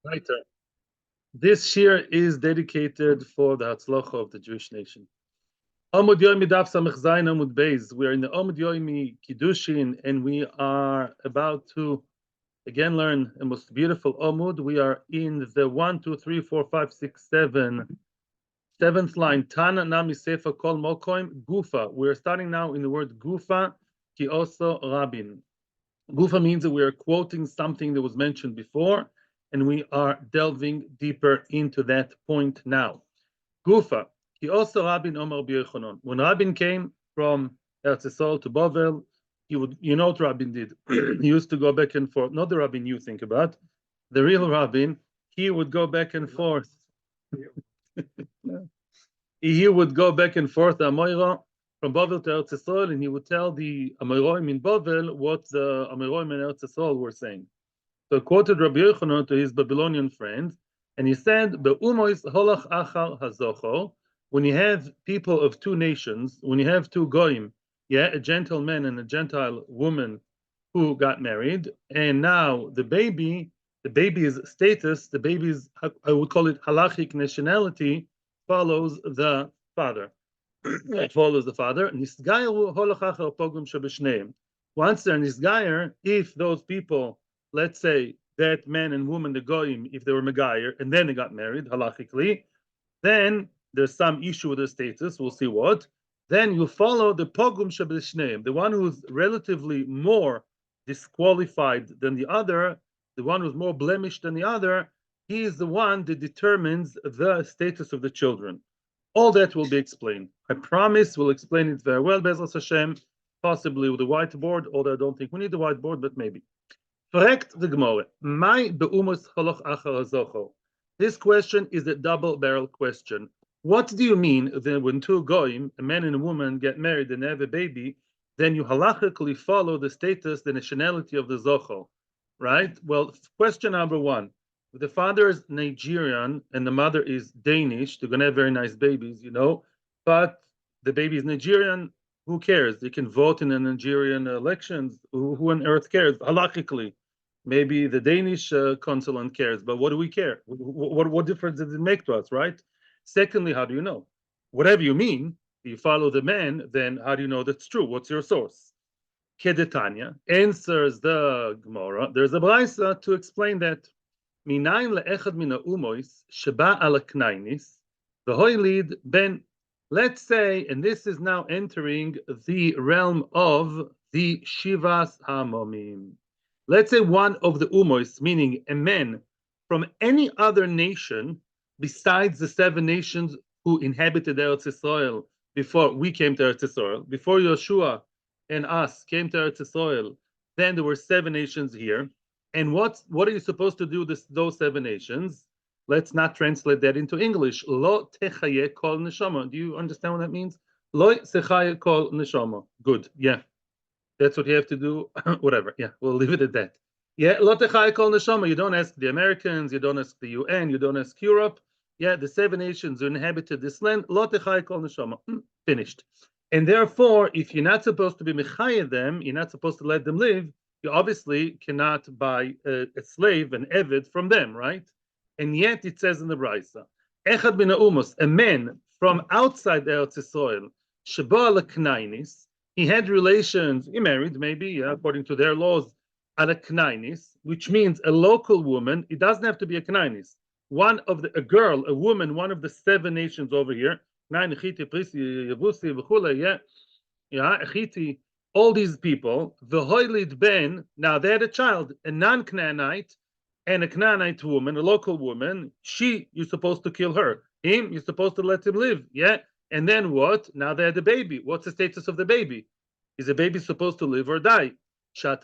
Right. This shiur is dedicated for the Hatzlacha of the Jewish nation. Amud Yomi Daf Samech Zayin Amud Beis. We are in the Amud Yomi Kiddushin, and we are about to again learn a most beautiful Amud. We are in the 1, 2, 3, 4, 5, 6, 7, seventh line. Tana Nami Sefa Kol Mokoim Gufa. We are starting now in the word Gufa, Ki also Rabin. Gufa means that we are quoting something that was mentioned before, and we are delving deeper into that point now. Gufa. He also Rabin Omar B'Yechonon. When Rabin came from Eretz Yisrael to Bavel, he would, you know what Rabin did? He used to go back and forth. Not the Rabin you think about, the real Rabin. He would go back and forth. He would go back and forth the Amoira from Bavel to Eretz Yisrael, and he would tell the Amoraim in Bavel what the Amoraim in Eretz Yisrael were saying. So quoted Rabbi Yochanan to his Babylonian friend, and he said, "Be'umois holach achar hazocho." When you have people of two nations, when you have two goyim, yeah, a gentile man and a gentile woman who got married, and now the baby's status, the baby's, I would call it halachic nationality, follows the father. It follows the father. Nisgayeru holach achar pogrom shebeshneim. Once they're nisgayer, if those people, let's say that man and woman, the goyim, if they were megayer and then they got married halachically, then there's some issue with the status. We'll see what. Then you follow the pogum shebeshneim, the one who's relatively more disqualified than the other, the one who's more blemished than the other. He is the one that determines the status of the children. All that will be explained. I promise we'll explain it very well, Bezras Hashem, possibly with a whiteboard, although I don't think we need the whiteboard, but maybe. Correct the Gemara. My be'umus haloch achar hazocho. This question is a double-barrel question. What do you mean that when two goyim, a man and a woman, get married and have a baby, then you halachically follow the status, the nationality of the zocho, right? Well, question number one. If the father is Nigerian and the mother is Danish, they're going to have very nice babies, you know, but the baby is Nigerian, who cares? They can vote in the Nigerian elections. Who on earth cares? Halachically. Maybe the Danish consulate cares, but what do we care? What difference does it make to us, right? Secondly, how do you know? Whatever you mean, you follow the man, then how do you know that's true? What's your source? Kedetanya answers the Gemara. There's a brayso to explain that. Minayin le'echad mina umois sheba ala knainis v'hoylid ben. Let's say, and this is now entering the realm of the shivas hamomim. Let's say one of the umois, meaning a man from any other nation besides the 7 nations who inhabited Eretz Yisrael before we came to Eretz Yisrael, before Yeshua and us came to Eretz Yisrael, then there were 7 nations here. And what are you supposed to do with those 7 nations? Let's not translate that into English. Lo techaye kol neshama. Do you understand what that means? Lo techaye kol neshama. Good. Yeah. That's what you have to do. Whatever. Yeah, we'll leave it at that. Yeah, lo techai kol neshama. You don't ask the Americans, you don't ask the UN, you don't ask Europe. Yeah, the 7 nations who inhabited this land. Lo techai kol neshama. Finished. And therefore, if you're not supposed to be mechayeh them, you're not supposed to let them live. You obviously cannot buy a slave, an eved, from them, right? And yet it says in the brayso, echad min ha'umos, a man from outside Eretz Yisrael, sheba leknainis. He had relations, he married maybe, according to their laws, at a knainis, which means a local woman. It doesn't have to be a knainis. A girl, a woman, one of the 7 nations over here, all these people, the hoylid ben, now they had a child, a non-Canaanite and a Canaanite woman, a local woman. You're supposed to kill her. Him, you're supposed to let him live. Yeah. And then what? Now they had a baby. What's the status of the baby? Is the baby supposed to live or die? Oh,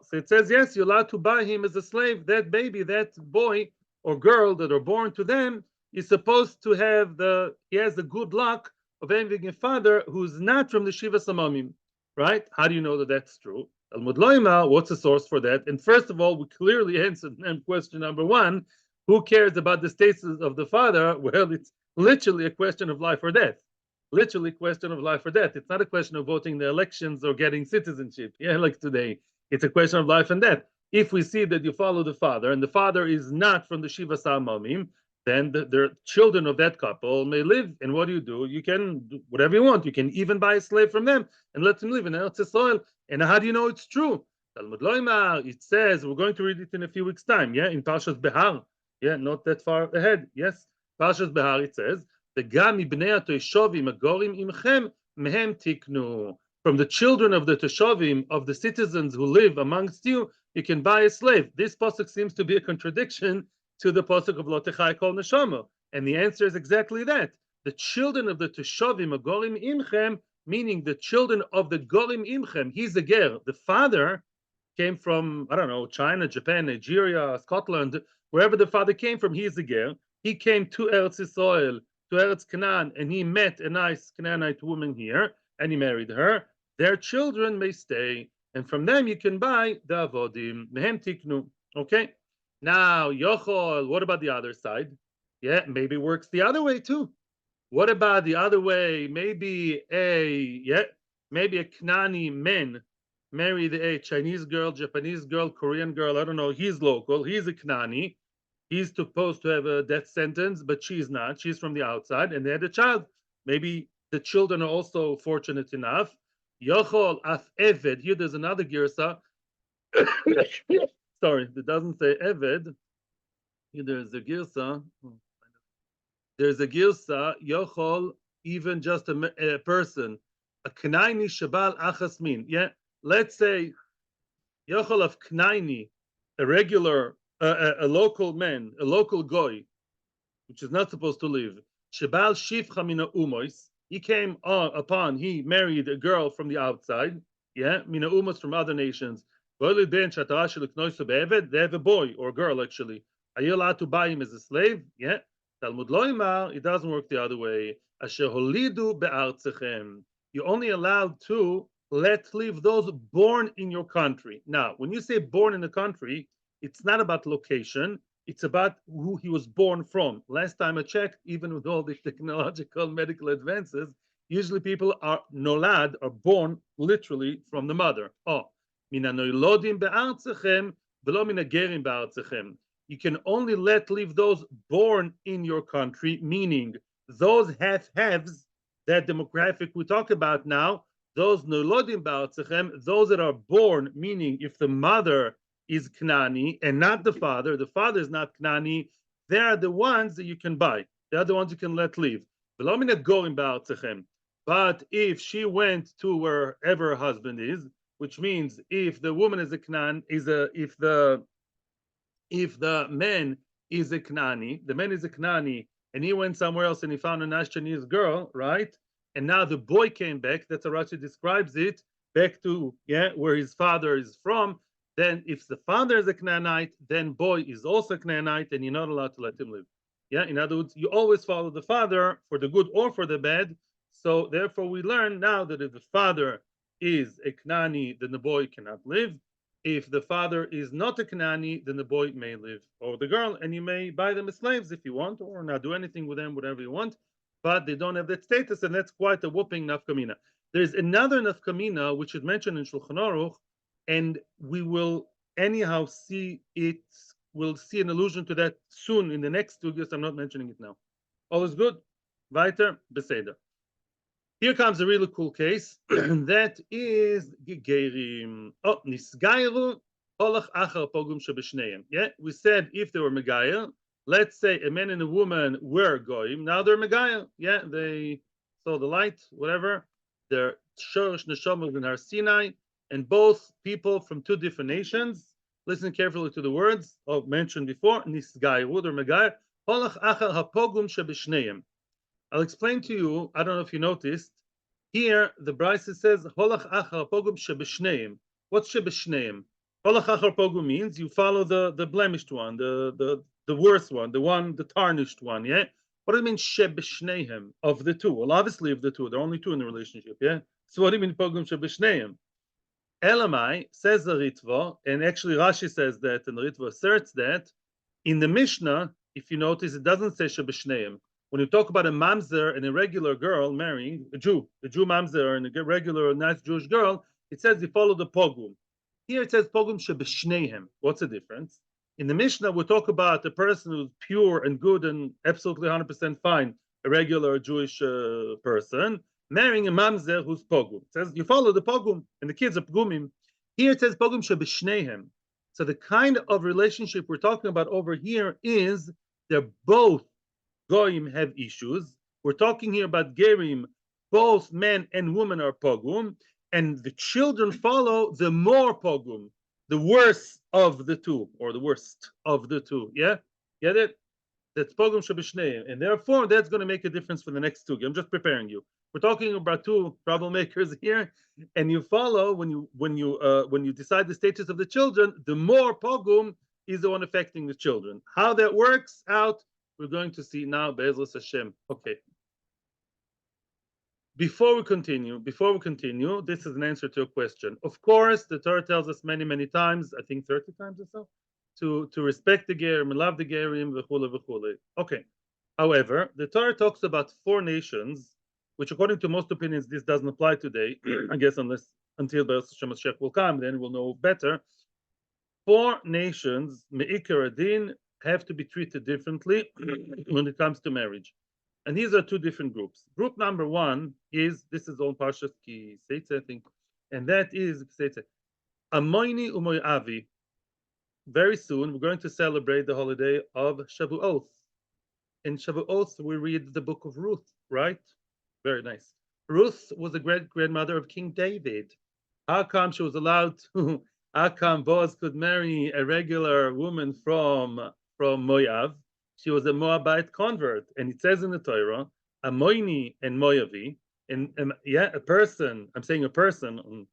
so it says, yes, you're allowed to buy him as a slave. That baby, that boy or girl that are born to them is supposed to have he has the good luck of having a father who's not from the Shiva Samamim. Right? How do you know that that's true? Talmud Loima, what's the source for that? And first of all, we clearly answered question number 1. Who cares about the status of the father? Well, it's literally a question of life or death. Literally question of life or death. It's not a question of voting the elections or getting citizenship. Yeah, like today. It's a question of life and death. If we see that you follow the father, and the father is not from the Shiva Samamim, then the children of that couple may live. And what do? You can do whatever you want. You can even buy a slave from them and let them live in Eretz Yisrael. And how do you know it's true? Talmud Loimar, it says, we're going to read it in a few weeks' time, yeah, in Parshas Behar. Yeah, not that far ahead. Yes. Parshas Behar, it says, the Gam ibnei Toshovim agorim imchem mehem tiknu. From the children of the Toshovim, of the citizens who live amongst you, you can buy a slave. This pasuk seems to be a contradiction to the pasuk of Lo Techai Kol Neshama, and the answer is exactly that. The children of the Toshovim agorim imchem, meaning the children of the gorim imchem. He's a ger. The father came from, I don't know, China, Japan, Nigeria, Scotland, wherever the father came from. He's a ger. He came to Eretz Yisrael, to Eretz Canaan, and he met a nice Canaanite woman here, and he married her. Their children may stay, and from them you can buy the avodim. Mehem tiknu. Okay. Now, Yochol, what about the other side? Yeah, maybe it works the other way too. What about the other way? Maybe a Knani man married a Chinese girl, Japanese girl, Korean girl. I don't know. He's local. He's a Knani. He's supposed to have a death sentence, but she's not. She's from the outside, and they had a child. Maybe the children are also fortunate enough. Yochol af Eved. Here there's another girsa. Sorry, it doesn't say Eved. Here there's a girsa. There's a girsa, Yochol, even just a person. A Knaini Shabal Achasmin. Yeah, let's say Yochol of Knaini, a regular, a local man, a local goy, which is not supposed to live. Shabal Shifcha Mina Umois. He came upon, he married a girl from the outside. Yeah, Mina Umos from other nations. They have a boy or girl actually. Are you allowed to buy him as a slave? Yeah. Talmud Loimar, it doesn't work the other way. Asher holidu be'artzechem. You're only allowed to let live those born in your country. Now, when you say born in the country, it's not about location. It's about who he was born from. Last time I checked, even with all the technological medical advances, usually people are nolad, are born literally from the mother. Oh, mina noilodim be'artzechem v'lo mina gerim be'artzechem. You can only let live those born in your country, meaning those half-halves, that demographic we talk about now, those nolodim ba'atzechem, those that are born, meaning if the mother is Knani and not the father is not Knani, they are the ones that you can buy. They are the ones you can let live. But if she went to wherever her husband is, which means if the woman is a Knan, if the man is a Knani, and he went somewhere else and he found a nice Chinese girl, right? And now the boy came back, that's how Rashi describes it, back to where his father is from. Then if the father is a Canaanite, then boy is also a Canaanite, and you're not allowed to let him live. Yeah, in other words, you always follow the father for the good or for the bad. So therefore we learn now that if the father is a Knani, then the boy cannot live. If the father is not a Knani, then the boy may live, or the girl, and you may buy them as slaves if you want, or not do anything with them, whatever you want, but they don't have that status, and that's quite a whooping nafkamina. There's another nafkamina which is mentioned in Shulchan Aruch, and we will anyhow see it, we'll see an allusion to that soon in the next studios. I'm not mentioning it now. All is good? Weiter? Beseder. Here comes a really cool case. That is Gegerim. Oh, Nisgairu Olach Achar Pogum Shebeshneim. Yeah, we said if they were Megayer, let's say a man and a woman were Goyim, now they're Megayer. Yeah, they saw the light, whatever. They're Shorish Neshama in Har Sinai, and both people from two different nations. Listen carefully to the words mentioned before. Nisgairu, they're Megayer. Olach Achar HaPogum Shebeshneim. I'll explain to you. I don't know if you noticed. Here, the Brisa says, Holach achar pogum shebeshneim. What's shebeshneim? Holach achar pogum means you follow the blemished one, the worst one, the tarnished one, yeah? What do you mean shebeshneim? Of the two? Well, obviously of the two. There are only two in the relationship, yeah? So what do you mean pogum shebeshneim? Elamai, says the Ritva, and actually Rashi says that, and the Ritva asserts that, in the Mishnah, if you notice, it doesn't say shebeshneim. When you talk about a mamzer and a regular girl marrying a Jew mamzer and a regular nice Jewish girl, it says you follow the pogum. Here it says pogum shebeshnehem. What's the difference? In the Mishnah, we talk about a person who's pure and good and absolutely 100% fine, a regular Jewish person, marrying a mamzer who's pogum. It says you follow the pogum, and the kids are pogumim. Here it says pogum shebeshnehem. So the kind of relationship we're talking about over here is they're both goyim have issues. We're talking here about gerim, both men and women are pogum, and the children follow the more pogum, the worst of the two, or the worst of the two. Yeah, get it? That's pogum shabishneim, and therefore that's going to make a difference for the next two. I'm just preparing you. We're talking about two troublemakers here, and you follow when you decide the status of the children. The more pogum is the one affecting the children. How that works out, we're going to see now. Be'ezras Hashem. Okay. Before we continue, this is an answer to a question. Of course, the Torah tells us many, many times, I think 30 times or so, to respect the gerim, love the gerim, v'chule, v'chule. Okay. However, the Torah talks about 4 nations, which according to most opinions, this doesn't apply today, I guess, until Be'ez Hashem Mashiach will come, then we'll know better. 4 nations, me'ikar adin, have to be treated differently when it comes to marriage. And these are 2 different groups. Group number 1 is, this is on Parshas Ki Seitze, I think, and that is Seitze. Amoini umoyavi. Very soon, we're going to celebrate the holiday of Shavuot. In Shavuot, we read the book of Ruth, right? Very nice. Ruth was the great-grandmother of King David. How come she was allowed to, how come Boaz could marry a regular woman from Moav? She was a Moabite convert, and it says in the Torah, Amoini and Moavi, and yeah, a person. I'm saying a person.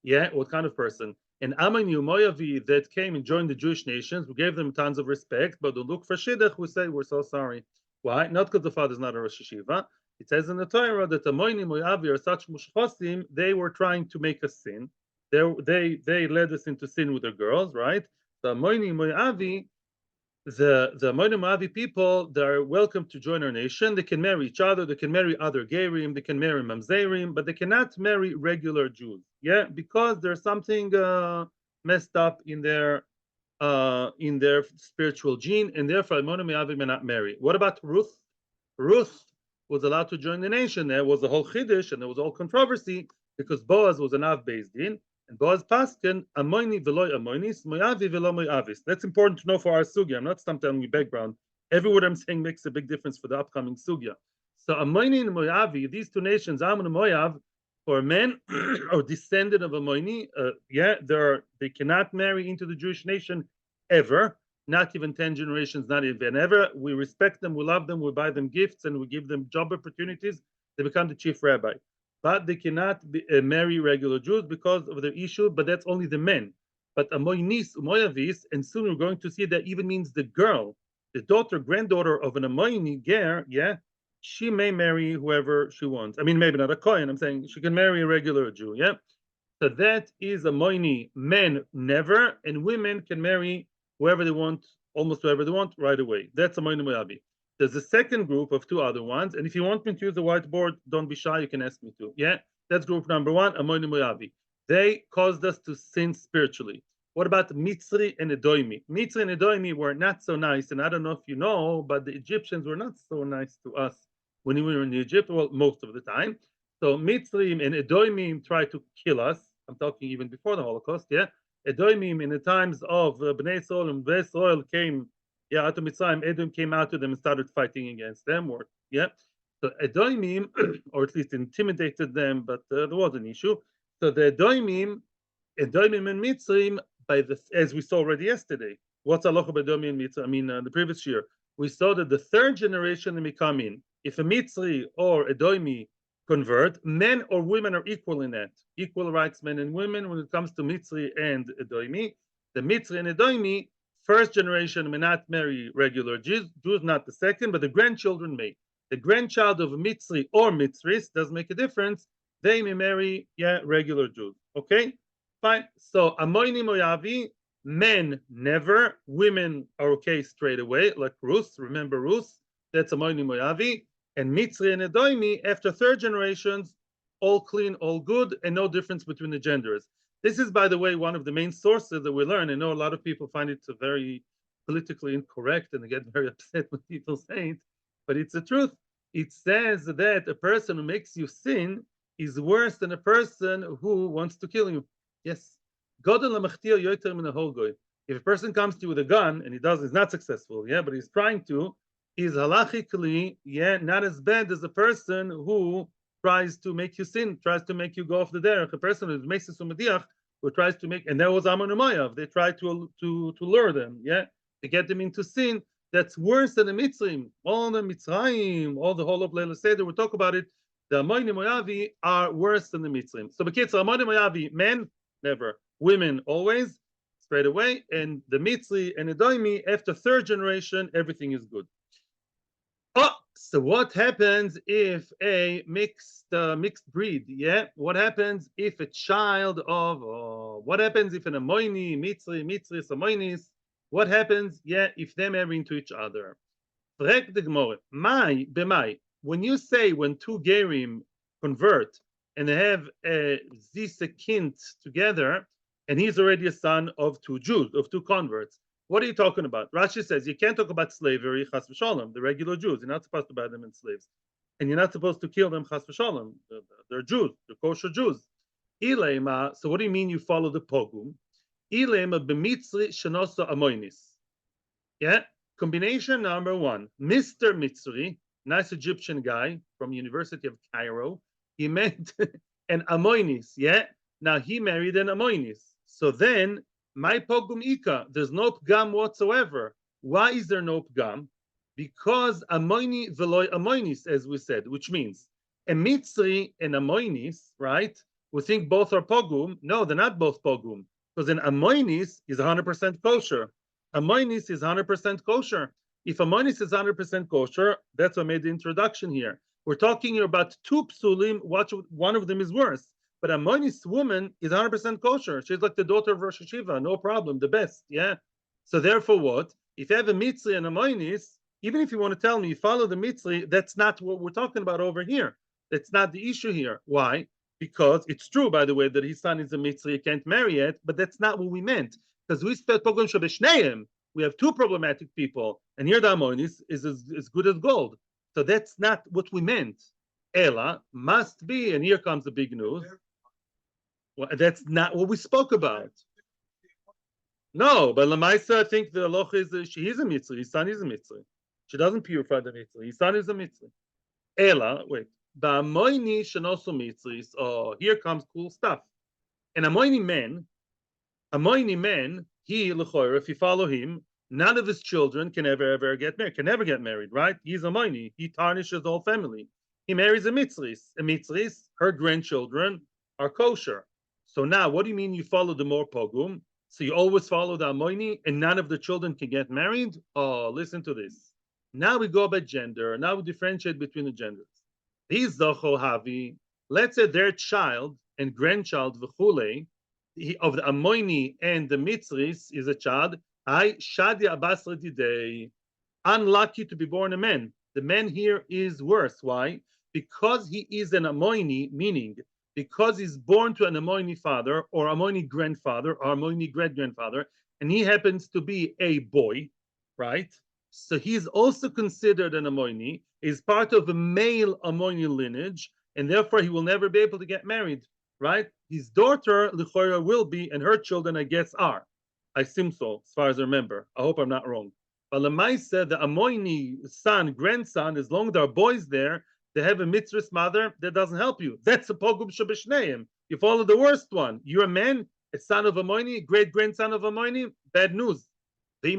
Yeah, what kind of person? And Amoini Moavi that came and joined the Jewish nations, we gave them tons of respect, but don't look for shidduch. We say we're so sorry. Why? Not because the father's not a Rosh Hashiva. It says in the Torah that Amoini Moavi are such mushchosim. They were trying to make us sin. They led us into sin with their girls, right? The Amoini Moavi. The Moavi people, they're welcome to join our nation. They can marry each other, they can marry other gerim, they can marry mamzerim, but they cannot marry regular Jews. Yeah, because there's something messed up in their spiritual gene, and therefore Moavi may not marry. What about Ruth? Ruth was allowed to join the nation. There was a whole chiddush, and there was all controversy because Boaz was an Av Beis Din. And Boaz Paskin, Amoini veloy Amoinis, Moavi velo Moavis. That's important to know for our sugya. I'm not telling you background. Every word I'm saying makes a big difference for the upcoming sugya. So Amoini and Moavi, these 2 nations, Ammon and Moav, for men or descendant of Amoini, they cannot marry into the Jewish nation ever. Not even 10 generations, not even ever. We respect them, we love them, we buy them gifts, and we give them job opportunities. They become the chief rabbi. But they cannot marry regular Jews because of their issue, but that's only the men. But Amoinis, Moavis, and soon we're going to see that even means the girl, the daughter, granddaughter of an Amoini ger, yeah, she may marry whoever she wants. I mean, maybe not a Kohen, I'm saying she can marry a regular Jew, yeah? So that is Amoini. Men never, and women can marry whoever they want, almost whoever they want, right away. That's Amoini Moavi. There's a second group of 2 other ones, and if you want me to use the whiteboard, don't be shy, you can ask me to. Yeah, that's group number 1, Amoini Moavi. They caused us to sin spiritually. What about Mitzri and Edoimi? Mitzri and Edoimi were not so nice, and I don't know if you know, but the Egyptians were not so nice to us when we were in Egypt, well, most of the time. So Mitzri and Edoimi tried to kill us. I'm talking even before the Holocaust, yeah? Edoimi in the times of Bnei Israel and Bnei Israel came, yeah, out of Mitzrayim, Edom came out to them and started fighting against them, or yeah. So Edomim, or at least intimidated them, but there was an issue. So the Edomim and Mitzrayim, as we saw already yesterday, what's halacha b'Edomim and Mitzrayim? I mean, the previous year we saw that the 3rd generation they come in. If a Mitzri or Edomi convert, men or women are equal in that, equal rights, men and women, when it comes to Mitzri and Edomi. The Mitzri and Edomi, 1st generation may not marry regular Jews, not the 2nd, but the grandchildren may. The grandchild of a Mitzri or Mitzris doesn't make a difference. They may marry, yeah, regular Jews. Okay, fine. So Amoini Moavi, men never, women are okay straight away, like Ruth. Remember Ruth? That's Amoini Moavi. And Mitzri and Edomi, after 3rd generations, all clean, all good, and no difference between the genders. This is, by the way, one of the main sources that we learn. I know a lot of people find it very politically incorrect and they get very upset when people say it, but it's the truth. It says that a person who makes you sin is worse than a person who wants to kill you. Yes. If a person comes to you with a gun and he's not successful, yeah, but he's trying to, is halachically, yeah, not as bad as a person who tries to make you sin, tries to make you go off the derech. A person who makes a sumadiach, who tries to make, and that was Ammon and Moav. They tried to lure them, yeah, to get them into sin. That's worse than the Mitzrim. All the Mitzrayim, all the whole of Leila Seder, we talk about it. The Ammon and Moavi are worse than the Mitzrim. So, Bekitzer, Ammon and Moavi, men, never. Women, always, straight away. And the Mitzri and Edomi, after third generation, everything is good. Oh, so what happens if a mixed breed? Yeah, what happens if a child of? What happens if an Amoini, Mitzris, Amoinis? What happens? Yeah, if they marry into each other. Frek the Gemara, Mai b'Mai. When you say when two Gerim convert and they have a Zisekint together, and he's already a son of two Jews, of two converts. What are you talking about? Rashi says you can't talk about slavery, chas v'shalom, the regular Jews. You're not supposed to buy them as slaves. And you're not supposed to kill them, chas v'shalom. They're Jews, they're kosher Jews. Ilema, so what do you mean you follow the pogum? Ilema b'mitzri shenosa amoinis. Yeah, combination number one. Mr. Mitzri, nice Egyptian guy from University of Cairo, he met an amoinis, yeah? Now he married an amoinis. So then, my pogum ika, there's no pgam whatsoever. Why is there no pgam? Because amoini veloy amoinis, as we said, which means a mitzri and amoinis, right? We think both are pogum. No, they're not both pogum. Because an amoinis is 100% kosher. Amoinis is 100% kosher. If amoinis is 100% kosher, that's what I made the introduction here. We're talking here about two psulim, one of them is worse. But a Amonis woman is 100% kosher. She's like the daughter of Rosh Hashiva, no problem, the best, yeah? So therefore what? If you have a Mitzri and a Amonis, even if you want to tell me you follow the Mitzri, that's not what we're talking about over here. That's not the issue here. Why? Because it's true, by the way, that his son is a Mitzri, he can't marry it, but that's not what we meant. Because we spelled Pogrom Shabeshneim, we have two problematic people, and here the Amonis is as good as gold. So that's not what we meant. Ella must be, and here comes the big news. Well, that's not what we spoke about. No, but Lamaisa, I think the halacha is she is a mitzvah. His son is a mitzvah. She doesn't purify the mitzvah. His son is a mitzvah. Ela, wait. Ba'amoini shenosu mitzvahs. Oh, here comes cool stuff. And Amoini man, he lechoyer, if you follow him, none of his children can ever get married. Can never get married, right? He's Amoini. He tarnishes the whole family. He marries a mitzvahs. A mitzvahs, her grandchildren are kosher. So now, what do you mean you follow the more pogum? So you always follow the Amoini and none of the children can get married? Oh, listen to this. Now we go by gender. Now we differentiate between the genders. These Zocho Havi, let's say their child and grandchild, V'chule, of the Amoini and the Mitzris is a child, I Shadia Abbas Didei, unlucky to be born a man. The man here is worse. Why? Because he is an Amoini, meaning because he's born to an Amoini father or Amoini grandfather or Amoini great-grandfather, and he happens to be a boy, right? So he's also considered an Amoini, is part of a male Amoini lineage, and therefore he will never be able to get married, right? His daughter, Lichora, will be, and her children, I guess, are. I assume so, as far as I remember. I hope I'm not wrong. But Lamai said the Amoini son, grandson, as long as there are boys there, they have a mitzvah's mother, that doesn't help you. That's a pogum shabeshneim. You follow the worst one. You're a man, a son of Amoini, great-grandson of Amoini, bad news. Oh,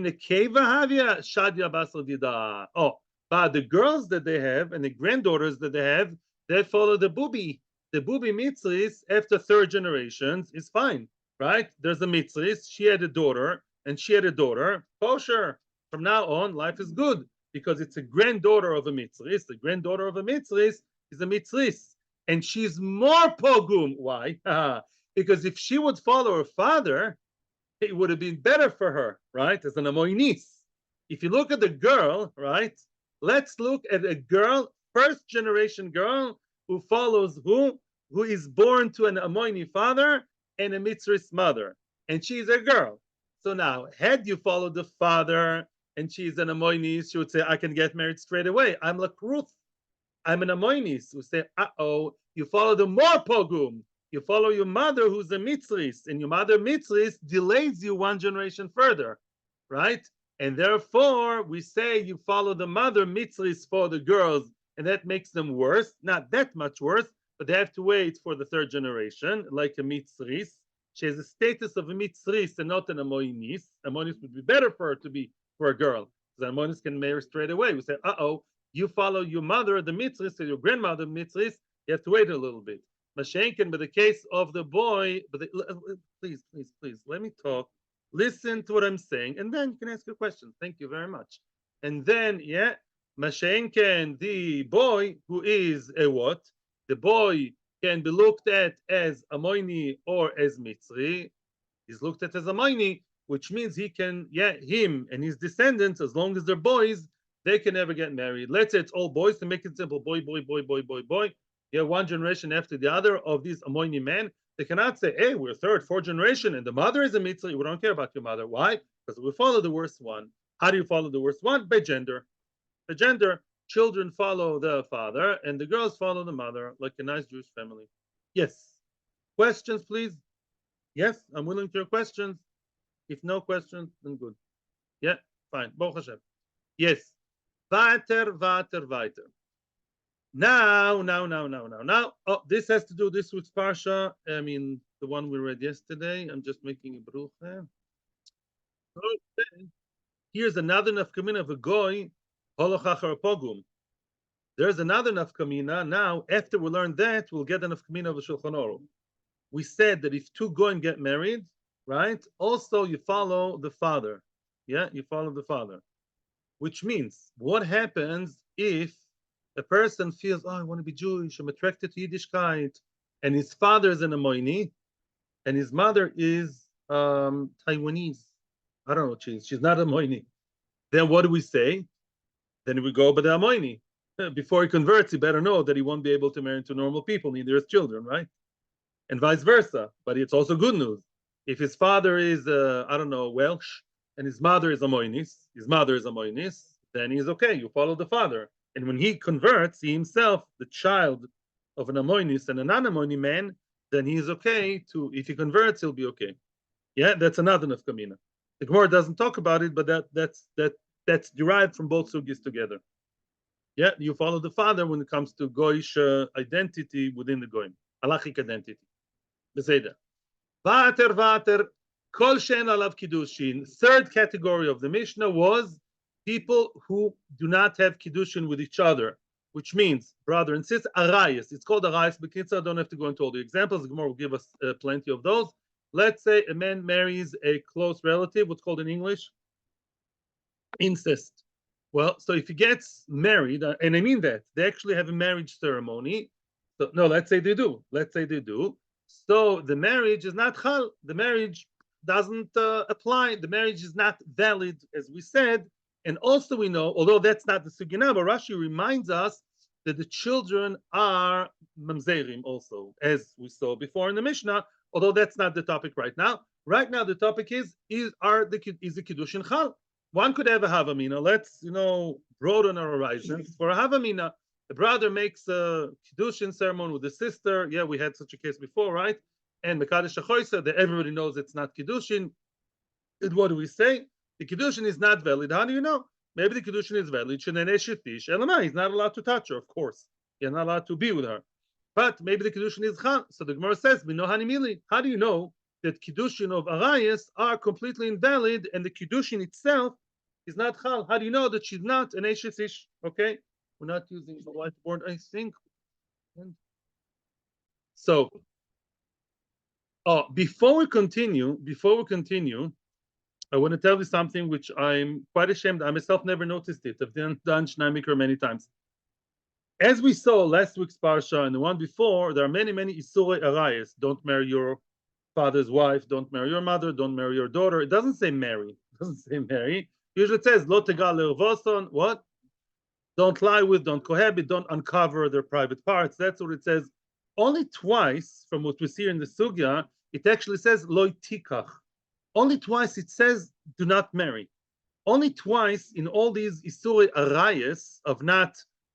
but the girls that they have and the granddaughters that they have, they follow the bubi. The bubi mitzvahs after third generations is fine, right? There's a mitzvahs, she had a daughter, and she had a daughter, kosher. From now on, life is good. Because it's a granddaughter of a mitzris. The granddaughter of a mitzris is a mitzris. And she's more pogum. Why? Because if she would follow her father, it would have been better for her, right? As an amoinis. If you look at the girl, right? Let's look at a girl, first generation girl, who follows who is born to an amoini father, and a Mitzray's mother, and she's a girl. So now, had you followed the father and she's an Amoinis, she would say, I can get married straight away. I'm like Ruth. I'm an Amoinis who say, you follow the more pogum. You follow your mother who's a Mitzris, and your mother Mitzris delays you one generation further, right? And therefore, we say you follow the mother Mitzris for the girls, and that makes them worse. Not that much worse, but they have to wait for the third generation, like a Mitzris. She has the status of a Mitzris and not an Amoinis. Amoinis would be better for her to be for a girl, because Amoinis can marry straight away. We say, you follow your mother, the Mitzris, or your grandmother, Mitzris, you have to wait a little bit. Mashenkin, but the case of the boy, please, let me talk. Listen to what I'm saying, and then you can ask your question. Thank you very much. And then, Mashenkin, the boy who is a what? The boy can be looked at as Amoini or as Mitzri. He's looked at as Amoini, which means he can, him and his descendants, as long as they're boys, they can never get married. Let's say it's all boys to make it simple. Boy. Yeah, one generation after the other of these Amoini men. They cannot say, hey, we're third, fourth generation, and the mother is a Mitzri. We don't care about your mother. Why? Because we follow the worst one. How do you follow the worst one? By gender. The gender, children follow the father, and the girls follow the mother, like a nice Jewish family. Yes. Questions, please? Yes, I'm willing to your questions. If no questions, then good. Yeah, fine. Baruch Hashem. Yes. Weiter. Now. Oh, this has to do this with Parsha. I mean, the one we read yesterday. I'm just making a brucha. Okay. Here's another nafkamina of a goy, holochachar pogum. There's another nafkamina. Now, after we learn that, we'll get a nafkamina of a Shulchan Aruch. We said that if two goyim get married, right? Also, you follow the father. Yeah, you follow the father. Which means, what happens if a person feels, I want to be Jewish, I'm attracted to Yiddishkeit, and his father is an Amoini, and his mother is Taiwanese. I don't know, she's not Amoini. Then what do we say? Then we go by the Amoini. Before he converts, he better know that he won't be able to marry into normal people, neither his children, right? And vice versa. But it's also good news. If his father is, Welsh, and his mother is Amoinis, then he's okay. You follow the father. And when he converts, he himself, the child of an Amoinis and a non-Amoini man, then he's okay to, if he converts, he'll be okay. Yeah, that's another nafkamina. The Gemara doesn't talk about it, but that's derived from both sugis together. Yeah, you follow the father when it comes to goyish identity within the goyim, halachic identity. Beseder. Vater, kol shen alav kiddushin. Third category of the Mishnah was people who do not have kiddushin with each other, which means brother and sister, arayas. It's called arayas, but I don't have to go into all the examples. The Gemara will give us plenty of those. Let's say a man marries a close relative, what's called in English? Incest. Well, so if he gets married, and I mean that, they actually have a marriage ceremony. So, no, let's say they do. So the marriage is not chal. The marriage doesn't apply. The marriage is not valid, as we said. And also we know, although that's not the sugina, but Rashi reminds us that the children are mamzerim also, as we saw before in the Mishnah, although that's not the topic right now. Right now the topic is the Kiddushin chal? One could have a havamina. Let's, broaden our horizons. For a havamina, the brother makes a Kiddushin ceremony with the sister. Yeah, we had such a case before, right? And Mekadesh Achoisa, that everybody knows it's not Kiddushin. And what do we say? The Kiddushin is not valid. How do you know? Maybe the Kiddushin is valid. He's not allowed to touch her, of course. He's not allowed to be with her. But maybe the Kiddushin is Chal. So the Gemara says, how do you know that Kiddushin of Arayas are completely invalid and the Kiddushin itself is not Chal? How do you know that she's not an Eshes Ish? Okay? We're not using the whiteboard, I think. So, before we continue, I want to tell you something which I'm quite ashamed. I myself never noticed it. I've done Shnai Mikra many times. As we saw last week's Parsha and the one before, there are many Isurei Arayas. Don't marry your father's wife. Don't marry your mother. Don't marry your daughter. It doesn't say marry. Usually it says, Lo tegal lervoson. What? Don't lie with, don't cohabit, don't uncover their private parts. That's what it says. Only twice, from what we see in the Sugya, it actually says loy tikach. Only twice it says do not marry. Only twice in all these isuri arayas of not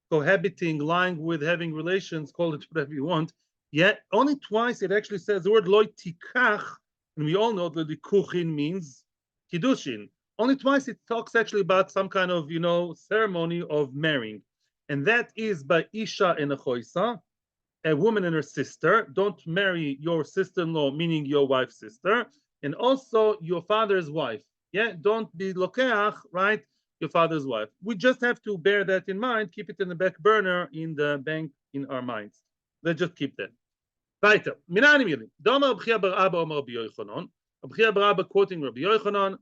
cohabiting, lying with, having relations, call it whatever you want. Yet only twice it actually says the word loy tikach, and we all know that the kuchin means kiddushin. Only twice it talks actually about some kind of ceremony of marrying, and that is by isha and a choisa, a woman and her sister. Don't marry your sister-in-law, meaning your wife's sister, and also your father's wife. Yeah, don't be lokeach, right? Your father's wife. We just have to bear that in mind, keep it in the back burner, in the bank, in our minds. Let's just keep that. Weiter. Minani milim. Doma Rabbi Bar Abba Omer Rabbi Yochanan. Rabbi Bar Abba quoting Rabbi Yochanan.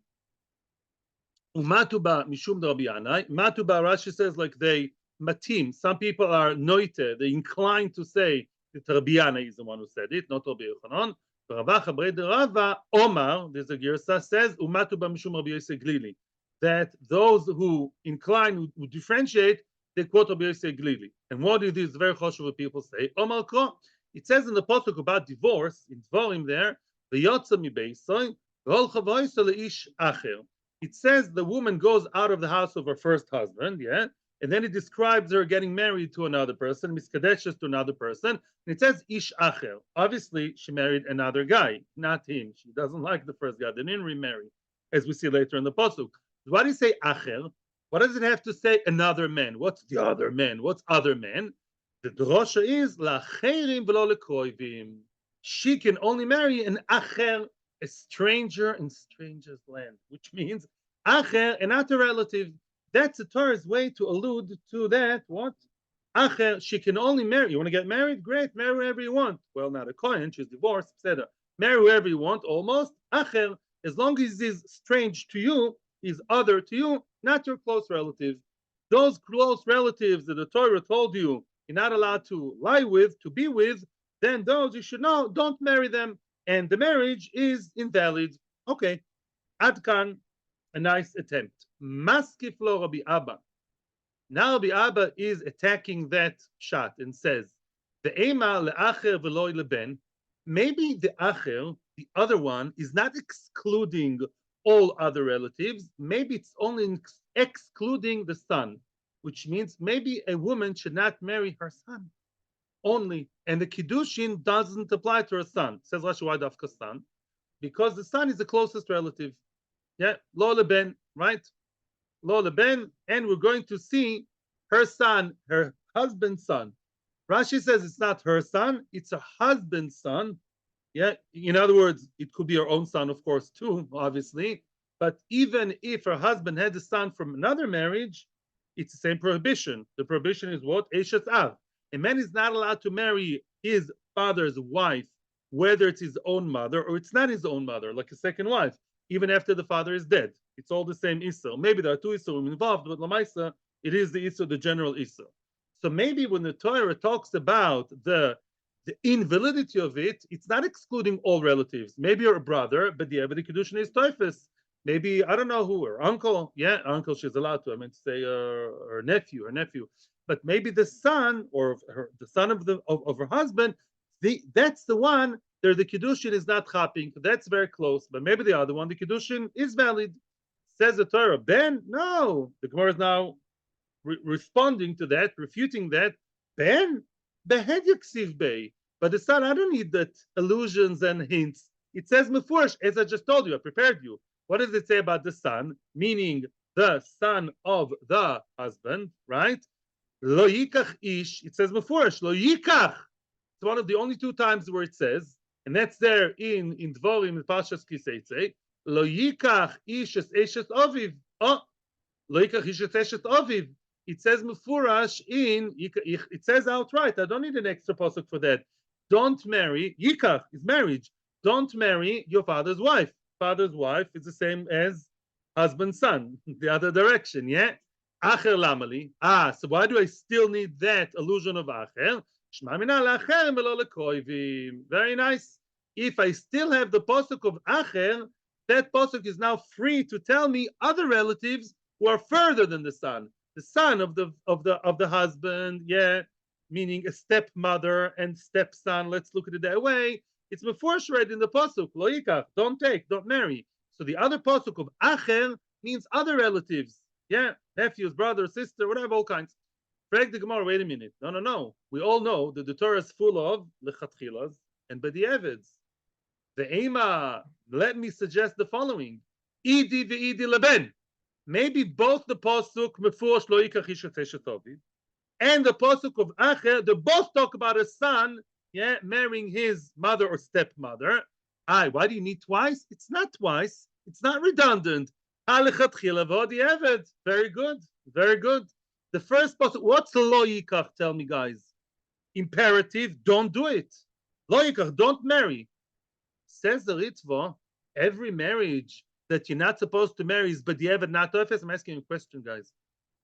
Umatuba mishum Rabbi Yanai. Matuba, Rashi says, like they matim. Some people are noite. They inclined to say that Rabbi Yanai is the one who said it, not Rabbi Yochanan. Rava Rava Omar, there's a girsa, says Umatuba mishum Rabbi Yosef Glili, that those who incline, who differentiate, they quote Rabbi Yosef Glili. And what it is very choshev what people say. Omar Kro. It says in the pasuk about divorce in Dvorim there, v'yotza mibeisoi v'ol chavoisa leish acher. It says the woman goes out of the house of her first husband, yeah, and then it describes her getting married to another person, miskadeshes to another person, and it says ish acher. Obviously, she married another guy, not him. She doesn't like the first guy. They didn't remarry, as we see later in the pasuk. Why do you say acher? What does it have to say another man? What's the other man? What's other man? The drosha is lacherim v'lo lekroivim. She can only marry an acher, a stranger in stranger's land, which means acher and not a relative. That's the Torah's way to allude to that. What? Acher, she can only marry. You want to get married? Great, marry whoever you want. Well, not a kohen, she's divorced, etc. Marry whoever you want, almost. Acher, as long as he's strange to you, he's other to you, not your close relative. Those close relatives that the Torah told you you're not allowed to lie with, to be with, then those you should know, don't marry them. And the marriage is invalid. Okay. Adkan, a nice attempt. Maskiflo Rabbi Abba. Now Rabbi Abba is attacking that shot and says, the ema le'acher v'loy leben. Maybe the acher, the other one, is not excluding all other relatives. Maybe it's only excluding the son, which means maybe a woman should not marry her son only, and the Kiddushin doesn't apply to her son. Says Rashi, why dafka son? Because the son is the closest relative. Yeah, lo leben, right? Lo leben, and we're going to see her son, her husband's son. Rashi says it's not her son, it's her husband's son. Yeah, in other words, it could be her own son, of course, too, obviously. But even if her husband had a son from another marriage, it's the same prohibition. The prohibition is what? Eshet Av. A man is not allowed to marry his father's wife, whether it's his own mother or it's not his own mother, like a second wife, even after the father is dead. It's all the same Issur. Maybe there are two Issurim involved, but Lamaisa, it is the Issur, the general Issur. So maybe when the Torah talks about the invalidity of it, it's not excluding all relatives. Maybe you're a brother, but the Kiddushin is Toifus. Maybe, I don't know who, her uncle. Yeah, uncle, she's allowed to. I meant to say her nephew, But maybe the son, or the son of her husband, that's the one there the Kiddushin is not chapping. That's very close. But maybe the other one, the Kiddushin is valid. Says the Torah. Ben, no. The Gemara is now responding to that, refuting that. Ben, behead Yaksiv Bey. But the son, I don't need that allusions and hints. It says Mefurish, as I just told you, I prepared you. What does it say about the son? Meaning the son of the husband, right? Lo yikach ish. It says Mefurish, lo yikach. It's one of the only two times where it says, and that's there in Dvorim, in Parshas Kiseitze. Lo yikach ish es eshet aviv. Oh, lo yikach ish es eshet aviv. It says Mefurash in, it says outright, I don't need an extra pasuk for that. Don't marry, yikach is marriage. Don't marry your father's wife. Father's wife is the same as husband, son, the other direction, yeah? Acher lamali. So why do I still need that allusion of acher? Very nice. If I still have the pasuk of acher, that pasuk is now free to tell me other relatives who are further than the son of the husband, yeah, meaning a stepmother and stepson. Let's look at it that way. It's mefurish right in the pasuk. Lo yikach, don't take, don't marry. So the other pasuk of acher means other relatives. Yeah, nephews, brother, sister, whatever, all kinds. Frag the Gemara, wait a minute. No, no, no. We all know that the Torah is full of lechatchilas and b'di'evids. The ema, let me suggest the following. Idi ve'idi leben. Maybe both the pasuk mefurish lo yikach ish shetovi and the pasuk of acher, they both talk about a son, yeah, marrying his mother or stepmother. Why do you need twice? It's not twice. It's not redundant. Very good. Very good. The first pasuk, what's lo yikach? Tell me, guys. Imperative, don't do it. Lo yikach, don't marry. Says the Ritva, every marriage that you're not supposed to marry is b'diavad not office. I'm asking you a question, guys.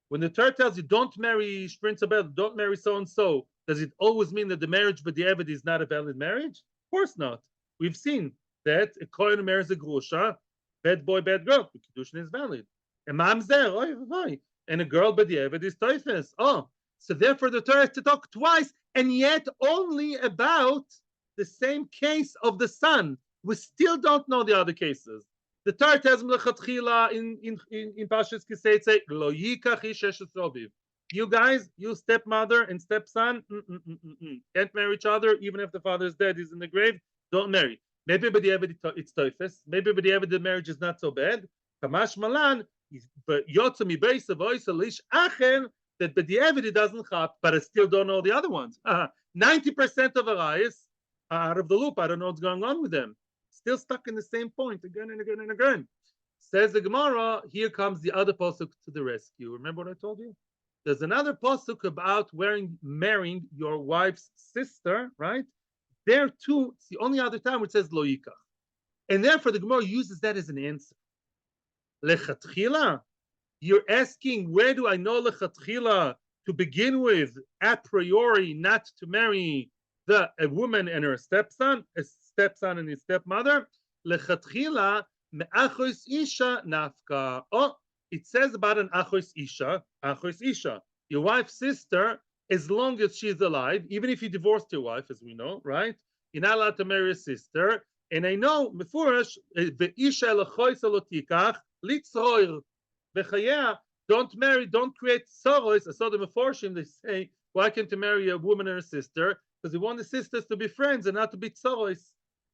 When the Torah tells you don't marry Prince Abel, don't marry so and so, does it always mean that the marriage b'diavad is not a valid marriage? Of course not. We've seen that a kohen who marries a grusha, bad boy, bad girl, the Kiddushin is valid. And mamzer, and a girl b'diavad is toifes. Oh, so therefore the Torah has to talk twice, and yet only about the same case of the son. We still don't know the other cases. The Torah tells lechatchila in Pashas Kisei say lo yikach ish eshes. You guys, you stepmother and stepson, can't marry each other even if the father is dead, he's in the grave. Don't marry. Maybe b'diavad it's toifes. Maybe b'diavad the marriage is not so bad. Kamash malan, but yotza mi beis avois alish achen that b'diavad it doesn't chap, but I still don't know the other ones. 90% of arayos are out of the loop. I don't know what's going on with them. Still stuck in the same point again and again and again. Says the Gemara, here comes the other pasuk to the rescue. Remember what I told you? There's another pasuk about marrying your wife's sister, right? There too, it's the only other time where it says lo yikach. And therefore the Gemara uses that as an answer. Lechatchila, you're asking, where do I know lechatchila to begin with, a priori, not to marry a woman and her stepson and his stepmother? Lechatchila me'achos isha nafka. Oh, it says about an achos isha, your wife's sister, as long as she's alive, even if you divorced your wife, as we know, right? You're not allowed to marry a sister. And I know, mefurash, ve'isha lechois alotikach litzroir v'chayah. Don't marry, don't create sorrows. I saw the meforshim, they say, why can't you marry a woman and her sister? Because we want the sisters to be friends and not to be tsaros.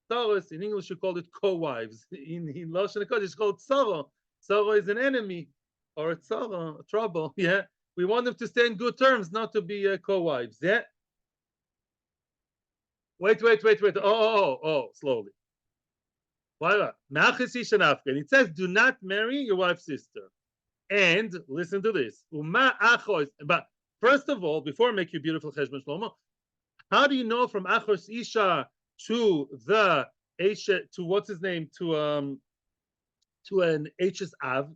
Tsaros, in English, you call it co-wives. In Lashon HaKodesh, it's called tsaro. Tsaro is an enemy or a tsaro, a trouble. Yeah, we want them to stay in good terms, not to be co-wives. Yeah. Wait. Oh, slowly. Why? And it says, do not marry your wife's sister. And listen to this. But first of all, before I make you beautiful cheshbon shlomo, how do you know from achos isha to the to what's his name to an h's av,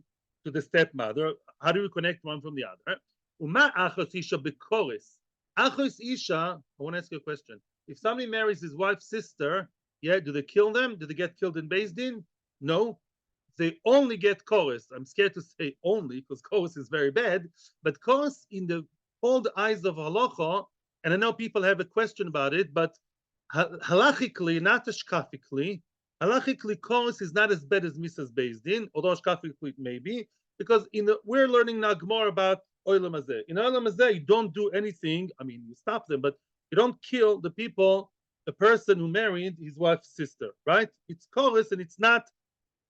to the stepmother? How do we connect one from the other? Uma achos isha bekoris. Achos isha. I want to ask you a question. If somebody marries his wife's sister, yeah, do they kill them? Do they get killed in Beis Din? No. They only get chorus. I'm scared to say only because chorus is very bad, but chorus in the old eyes of halacha, and I know people have a question about it, but halachically, not ashkafically, halachically chorus is not as bad as Mrs. Beis Din, although ashkafically it may be, because we're learning now more about olam hazeh. In olam hazeh, you don't do anything. I mean, you stop them, but you don't kill the people, the person who married his wife's sister, right? It's chorus, and it's not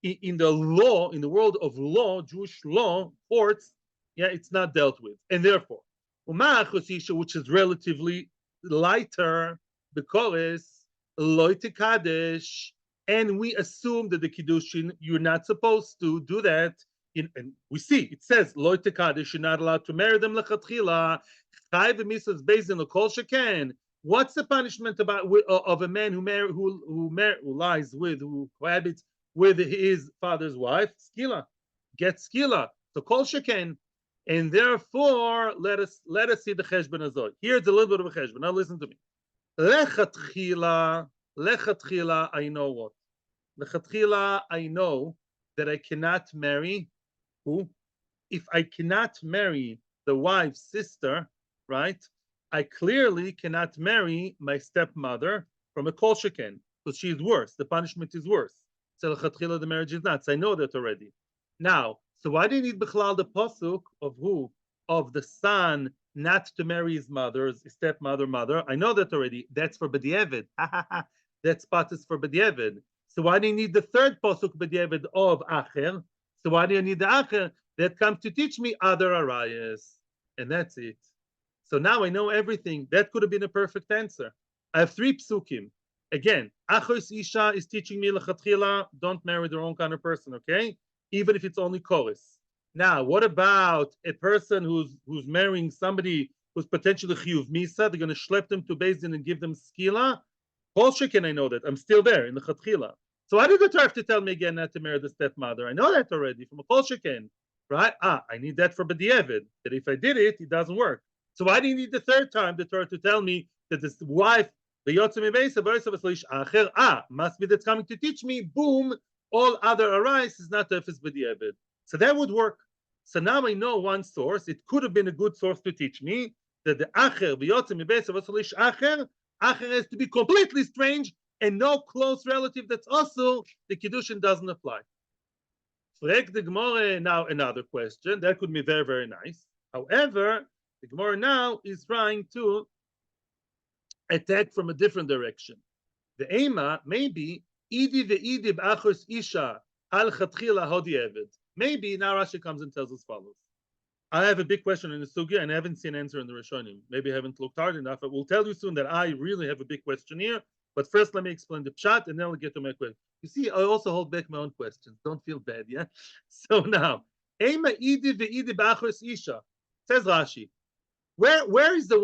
in the law, in the world of law, Jewish law, courts, yeah, it's not dealt with. And therefore, which is relatively lighter, because loite kadesh, and we assume that the Kiddushin, you're not supposed to do that. And we see, it says, loite kadesh, you're not allowed to marry them lechatchila. What's the punishment of a man who lies with, who cohabits with his father's wife? Skila, get skila. So kol sheken, and therefore let us see the cheshbon azot. Here's a little bit of a cheshbon. Now listen to me. Lechatchila, I know what. Lechatchila, I know that I cannot marry who? If I cannot marry the wife's sister, right? I clearly cannot marry my stepmother from a kol sheken. because she is worse. The punishment is worse. So the marriage is not. So I know that already. Now, so why do you need Bechlal the pasuk of who? Of the son not to marry his mother's stepmother, mother. I know that already. That's for B'diavad. That spot is for B'diavad. So why do you need the third pasuk B'diavad of Acher? So why do you need the Acher? That comes to teach me other arayas. And that's it. So now I know everything. That could have been a perfect answer. I have 3 psukim. Again, Achos Isha is teaching me lechatchila, don't marry the wrong kind of person, okay? Even if it's only chorus. Now, what about a person who's marrying somebody who's potentially chiyuv misa? They're going to schlep them to Beis Din and give them skila. Kol can I know that? I'm still there in the chatchila. So why did the Torah have to tell me again not to marry the stepmother? I know that already from a kol sheken, right? I need that for b'diavad. That if I did it, it doesn't work. So why do you need the third time the Torah to tell me that this wife, the yotzei mibeisav acher, must be that's coming to teach me, boom, all other arais is not tefes b'diavad. So that would work. So now I know one source. It could have been a good source to teach me that the acher, the yotzei mibeisav acher has to be completely strange and no close relative that's also, the Kiddushin doesn't apply. Frek the Gemara now another question. That could be very, very nice. However, the Gemara now is trying to attack from a different direction. The Ema maybe Idi ve'idi b'achos isha al chatchila hodi eved. Maybe now Rashi comes and tells us follows. I have a big question in the sugya and I haven't seen an answer in the Rishonim. Maybe I haven't looked hard enough. I will tell you soon that I really have a big question here. But first, let me explain the pshat and then we'll get to my question. You see, I also hold back my own questions. Don't feel bad, yeah? So now, Ema idi ve'idi b'achos isha. Says Rashi. Where's a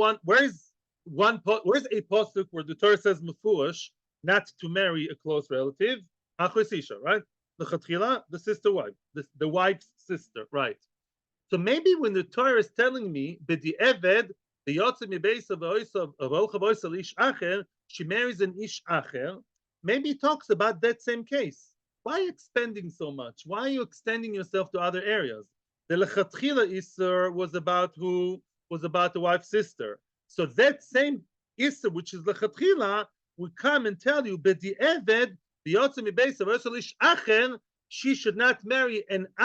pasuk where the Torah says mefurash not to marry a close relative? Achos isha, right? L'chatchila, the sister wife, the wife's sister, right? So maybe when the Torah is telling me b'di'eved the yotzei mibeisav of ish acher, she marries an ish acher, maybe it talks about that same case. Why are you expanding so much? Why are you extending yourself to other areas? The lechatchila Isser was about who? Was about the wife's sister. So that same Isser, which is lechatchila, would come and tell you, b'di'eved the yotzei mibeisav ish acher, she should not marry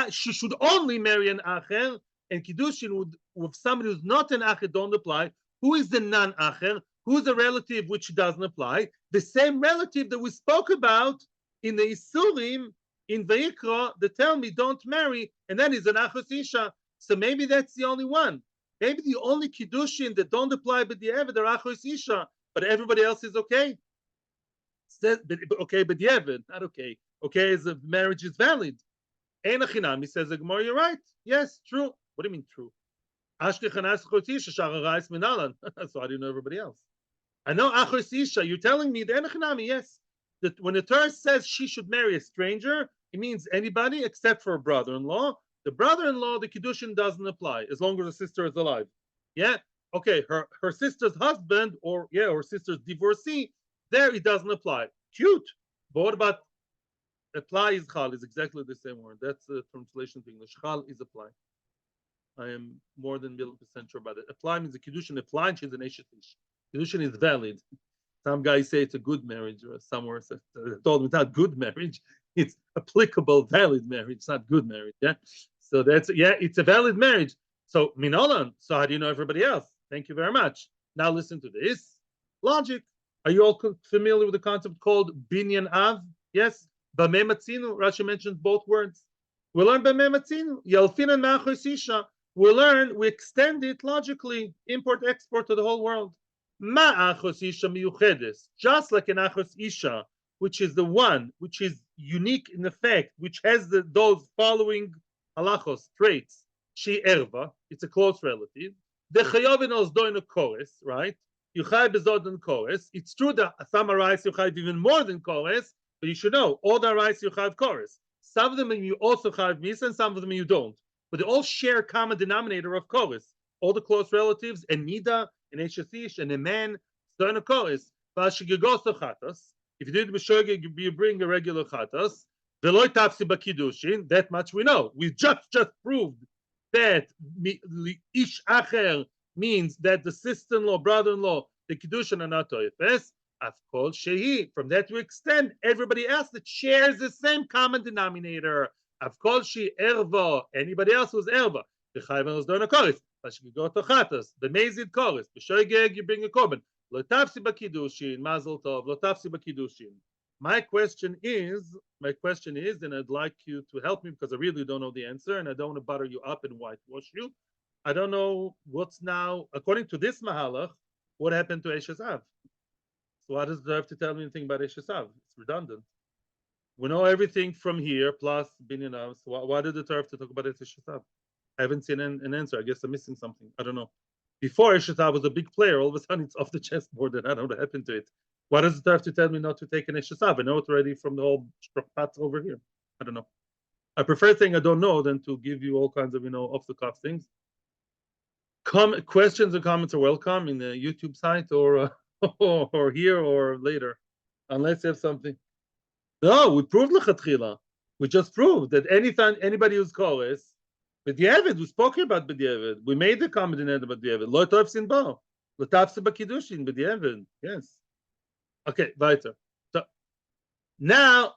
she should only marry an acher, and Kiddushin would, with somebody who's not an acher, don't apply. Who is the non-acher? Who is a relative which doesn't apply? The same relative that we spoke about in the Isurim, in Vayikra, that tell me don't marry, and then he's an achos isha. So maybe that's the only one. Maybe the only Kiddushin that don't apply but the Eved are achos isha, but everybody else is okay. Okay, but the Eved, not okay. Okay, as a marriage is valid. Ein achinam, he says, Gemara, you're right. Yes, true. What do you mean true? So I didn't know everybody else. I know achos isha. You're telling me the ein achinam, yes. That when the Torah says she should marry a stranger, it means anybody except for a brother-in-law. The brother-in-law, the Kiddushin doesn't apply as long as the sister is alive. Yeah? Okay, her sister's husband or her sister's divorcee, there it doesn't apply. Cute. But what about apply is chal is exactly the same word. That's the translation to English. Chal is apply. I am more than 1,000,000% sure about it. Apply means the Kiddushin apply, she's an Eshet-ish. Kiddushin is valid. Some guys say it's a good marriage, or somewhere told me it's not good marriage. It's applicable, valid marriage. It's not good marriage. Yeah. So it's a valid marriage. So minolan. So how do you know everybody else? Thank you very much. Now listen to this logic. Are you all familiar with the concept called binyan av? Yes. Bameh matzinu. Rashi mentions both words. We learn bameh matzinu. Yalfinan ma'achos isha. We learn. We extend it logically. Import export to the whole world. Ma'achos isha miyuchedes. Just like an achos isha, which is the one which is unique in effect, which has those following halachos traits. She erva. It's a close relative. The chayovin osdoin kores, right? You chay bezodin kores. It's true that some arais you chay even more than kores, but you should know all the arais you chay kores. Some of them you also chay misa, and some of them you don't. But they all share common denominator of kores. All the close relatives, and nida, and eshet-ish, and a man, zdoin kores. V'ashigigos chatas. If you did b'shogeg, you bring a regular chatas. V'loy tafsi b'kiddushin. That much we know. We just proved that ish acher means that the sister-in-law, brother-in-law, the kiddushin are not toifes. Of course, shehi. From that we extend everybody else that shares the same common denominator. Of course, she erva. Anybody else who's erva. The chayvan was doing a chorus. Go to chatas. The mazid chorus. The shoygeg, you bring a korban. Lo tafsi b'kiddushin. Mazel tov. Lo tafsi b'kiddushin. My question is, and I'd like you to help me because I really don't know the answer, and I don't want to butter you up and whitewash you. I don't know what's now, according to this mahalach, what happened to Eshes Av. So why does it have to tell me anything about Eshes Av? It's redundant. We know everything from here plus Binyan Av. So why did the Torah have to talk about Eshes Av? I haven't seen an answer. I guess I'm missing something. I don't know. Before Eshes Av was a big player, all of a sudden it's off the chessboard, and I don't know what happened to it. Why does it have to tell me not to take an Eshes Av? I know it already from the whole Shtrokpat over here. I don't know. I prefer saying I don't know than to give you all kinds of, off the cuff things. Questions and comments are welcome in the YouTube site or or here or later, unless you have something. No, we proved lechatchila. We just proved that anytime anybody who's chorus, b'diavad, we spoke about b'diavad. We made the comment in about b'diavad. Lo tov sin bo, lo tavse b'kiddushin b'diavad. Yes. Okay, weiter. So now,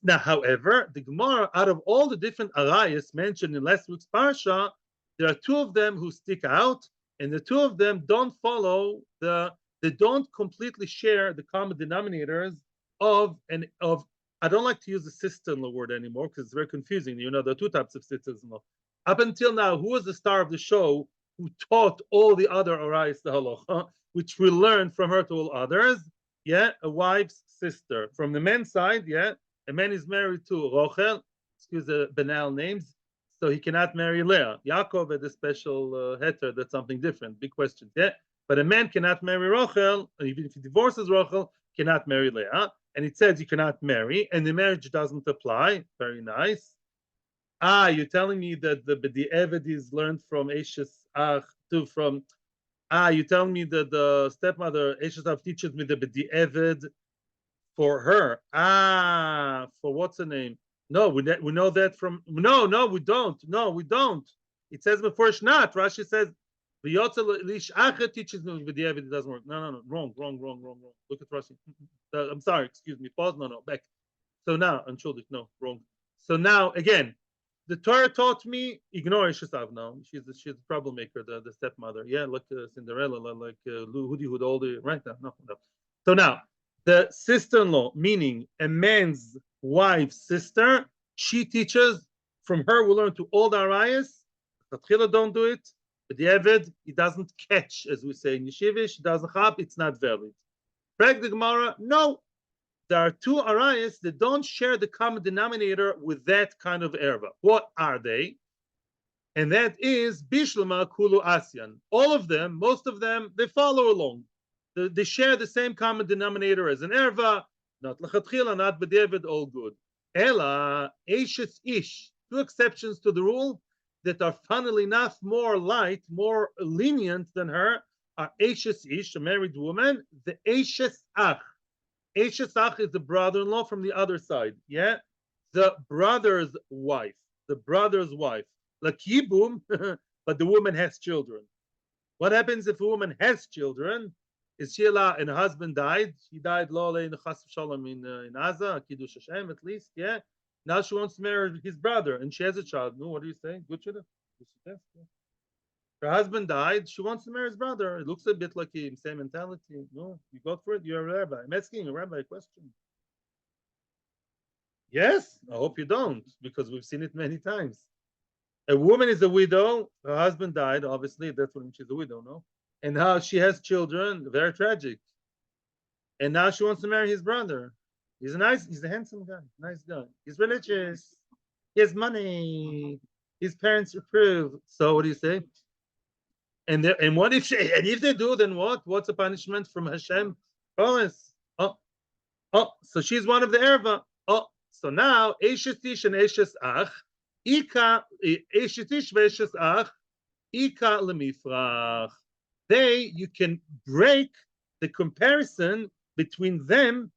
however, the Gemara, out of all the different arayas mentioned in last week's parsha, there are two of them who stick out, and the two of them don't follow they don't completely share the common denominators of. I don't like to use the sister-in-law word anymore because it's very confusing. There are two types of sisters-in-law. Up until now, who was the star of the show who taught all the other arayas the halacha, which we learned from her to all others? Yeah, a wife's sister. From the men's side, yeah, a man is married to Rochel, excuse the banal names, so he cannot marry Leah. Yaakov had a special heter, that's something different. Big question, yeah. But a man cannot marry Rochel, even if he divorces Rochel, cannot marry Leah. And it says you cannot marry, and the marriage doesn't apply. Very nice. You're telling me that the B'di'evet is learned from Eshes Ach to from. You're telling me that the stepmother Eshes Ach teaches me the B'di'evet for her. For what's the name? No, we know that from. No, we don't. No, we don't. It says before not. Rashi says V'yotzel lish acher teaches me b'di'evet. It doesn't work. No. Wrong. Look at Rashi. I'm sorry. Excuse me. Pause. No. Back. So now, Entschuldigt. No, wrong. So now again, the Torah taught me ignore Eshesav now. She's a troublemaker, the stepmother. Yeah, like Cinderella, like Hudi Hood, all the right now. No. So now the sister-in-law, meaning a man's wife's sister, she teaches. From her, we learn to all the arayas. Tatchila don't do it. But the Eved, it doesn't catch, as we say in Yeshivish. It doesn't hap. It's not valid. Preg the Gemara, no. There are two arayas that don't share the common denominator with that kind of erva. What are they? And that is Bishlama Kulu Asyan. All of them, most of them, they follow along. They share the same common denominator as an erva, not lechatchila, not b'diavad, all good. Ela Eishes Ish, two exceptions to the rule that are funnily enough more light, more lenient than her, are Eishes Ish, a married woman, the Eishes Ach. Eishes Ach is the brother-in-law from the other side, yeah? The brother's wife. Like Yibum, but the woman has children. What happens if a woman has children? Is she allowed, and her husband died? He died lo in Chas Shalom in Aza, Kiddush Hashem at least, yeah? Now she wants to marry his brother, and she has a child. No, what do you say? Good shidduch. Her husband died. She wants to marry his brother. It looks a bit like him, same mentality. No, you go for it. You're a rabbi. I'm asking a rabbi a question. Yes, I hope you don't, because we've seen it many times. A woman is a widow. Her husband died. Obviously, that's when she's a widow, no? And now she has children. Very tragic. And now she wants to marry his brother. He's a handsome guy, nice guy. He's religious. He has money. His parents approve. So what do you say? And what if if they do, then what? What's the punishment from Hashem? Promise. So she's one of the erva. So now Eishes Ish and Eishes Ach, Eishes Ish ve'Eishes Ach, Ika lemifrach. You can break the comparison between them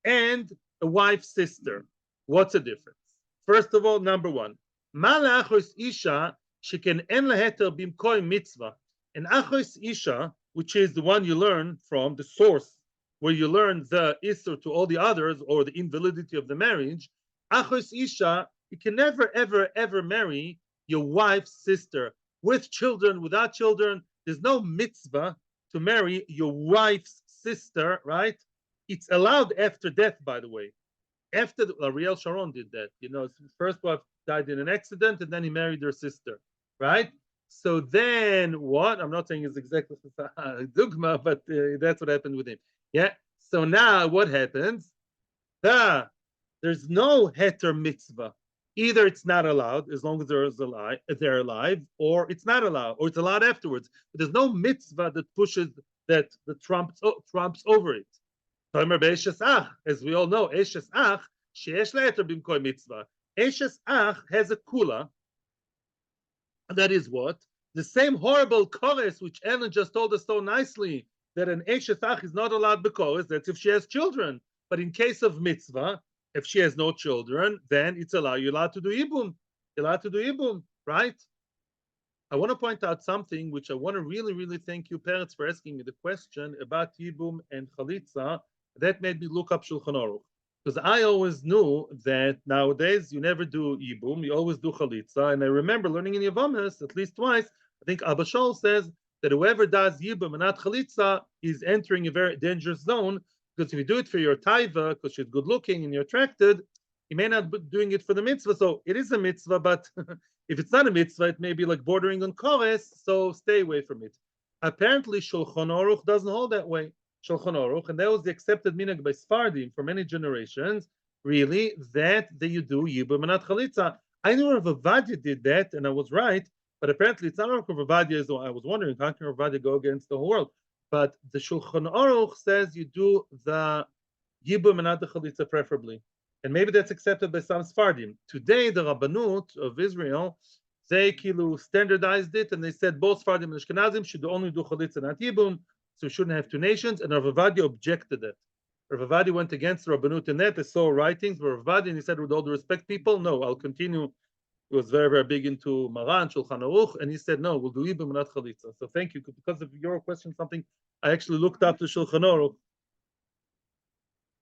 and a wife's sister. What's the difference? First of all, number one, Malachos Isha sheken en leheter bimkoi mitzvah. And Achos Isha, which is the one you learn from, the source where you learn the Isser to all the others or the invalidity of the marriage, Achos Isha, you can never, ever, ever marry your wife's sister with children, without children. There's no mitzvah to marry your wife's sister, right? It's allowed after death, by the way. After Ariel Sharon did that, his first wife died in an accident, and then he married her sister, right? So then what? I'm not saying it's exactly dogma, but that's what happened with him. Yeah. So now what happens? There's no heter mitzvah. Either it's not allowed as long as they're alive, or it's not allowed, or it's allowed afterwards. But there's no mitzvah that pushes that trumps over it. As we all know, Eshes Ach, sheyesh le'eter b'mkoi mitzvah. Eshes Ach has a kula. That is what? The same horrible chorus which Ellen just told us so nicely, that an Eshes Ach is not allowed because that's if she has children. But in case of mitzvah, if she has no children, then you're allowed to do ibum. You're allowed to do ibum, right? I want to point out something which I want to really, really thank you, parents, for asking me the question about Yibum and Chalitza. That made me look up Shulchan Aruch. Because I always knew that nowadays you never do Yibum, you always do Chalitza. And I remember learning in Yavamis at least twice, I think Abba Shaul says that whoever does Yibum and not Chalitza is entering a very dangerous zone. Because if you do it for your taiva, because she's good looking and you're attracted, you may not be doing it for the mitzvah. So it is a mitzvah, but if it's not a mitzvah, it may be like bordering on kores, so stay away from it. Apparently, Shulchan Aruch doesn't hold that way. Shulchan Aruch, and that was the accepted minhag by Sfardim for many generations, really, that you do Yibum and not Chalitza. I knew Rav Avadia did that, and I was right, but apparently it's not Rav Avadia, so I was wondering, how can Rav Avadia go against the whole world? But the Shulchan Aruch says you do the Yibum and not the Chalitza preferably. And maybe that's accepted by some Sfardim. Today, the Rabbanut of Israel, they standardized it, and they said both Sfardim and Ashkenazim should only do Chalitza, not Yibum, so we shouldn't have two nations, and Rav Avadia objected it. Rav Avadia went against the Rabbanut in that. I saw writings by Rav Avadia, and he said, with all the respect, people, no, I'll continue. He was very, very big into Maran, Shulchan Aruch, and he said, no, we'll do Yibum and not Chalitza. So thank you, because of your question, something I actually looked up to Shulchan Aruch.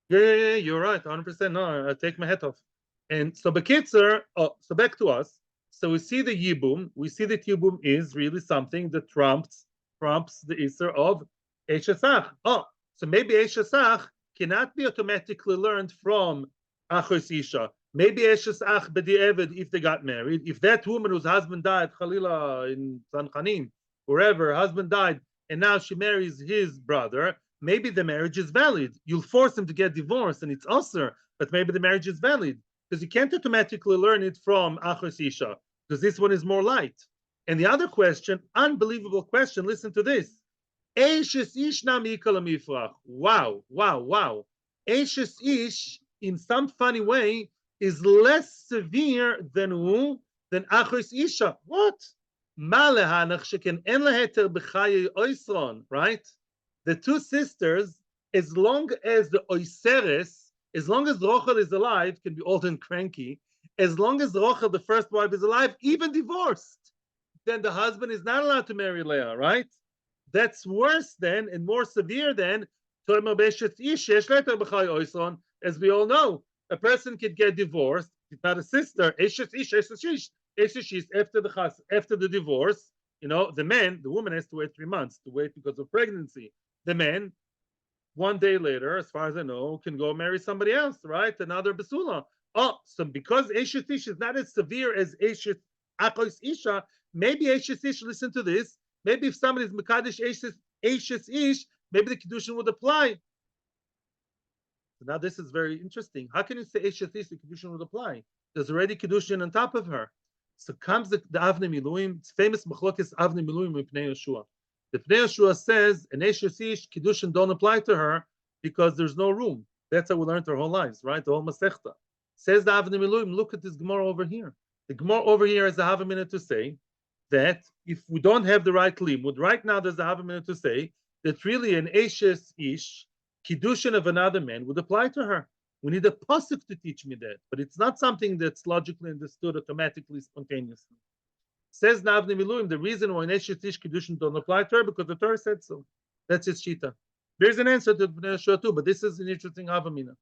Yeah, you're right, 100%. No, I take my hat off. And so Bekitzer, so back to us. So we see the Yibum. We see that Yibum is really something that trumps the Isser of Eshesach. So maybe Eshesach cannot be automatically learned from Achos Isha. Maybe Eshesach b'di'eved if they got married. If that woman whose husband died, Chalila in San Chanim, wherever, her husband died, and now she marries his brother, maybe the marriage is valid. You'll force him to get divorced, and it's usher, but maybe the marriage is valid. Because you can't automatically learn it from Achos Isha, because this one is more light. And the other question, unbelievable question, listen to this. Eishes ish na mikol mifrach. Wow. Eishes ish, in some funny way, is less severe than who? Than Achos Isha. What? Right? The two sisters, as long as the Oiseres, as long as Rochel is alive, can be old and cranky. As long as Rochel, the first wife, is alive, even divorced, then the husband is not allowed to marry Leah, right? That's worse than and more severe than, as we all know. A person could get divorced. It's not a sister. After the divorce, the woman has to wait 3 months to wait because of pregnancy. The man, 1 day later, as far as I know, can go marry somebody else, right? Another basula. So because Eshes Ish is not as severe as Eshes Achos Isha, maybe Eshes Ish, listen to this, maybe if somebody is Mekadesh Eshes Ish, maybe the Kiddushin would apply. So now this is very interesting. How can you say Eshes Ish, the Kiddushin would apply? There's already Kiddushin on top of her. So comes the Avnei Miluim, it's famous Machlokes Avnei Miluim with Pnei Yeshua. The Pnei Yeshua says an Eshes Ish Kiddushin don't apply to her because there's no room. That's how we learned our whole lives, right? The whole Masechta. Says the Avnei Miluim, look at this Gemara over here. The Gemara over here has a half a minute to say that if we don't have the right limud, right now there's a half a minute to say that really an Eshes Ish Kiddushin of another man would apply to her. We need a pasuk to teach me that, but it's not something that's logically understood automatically, spontaneously. Says Avnei Miluim, the reason why Eshes Ish Kiddushin don't apply to her because the Torah said so. That's his shita. There's an answer to Bnei Yeshua too, but this is an interesting Havamina.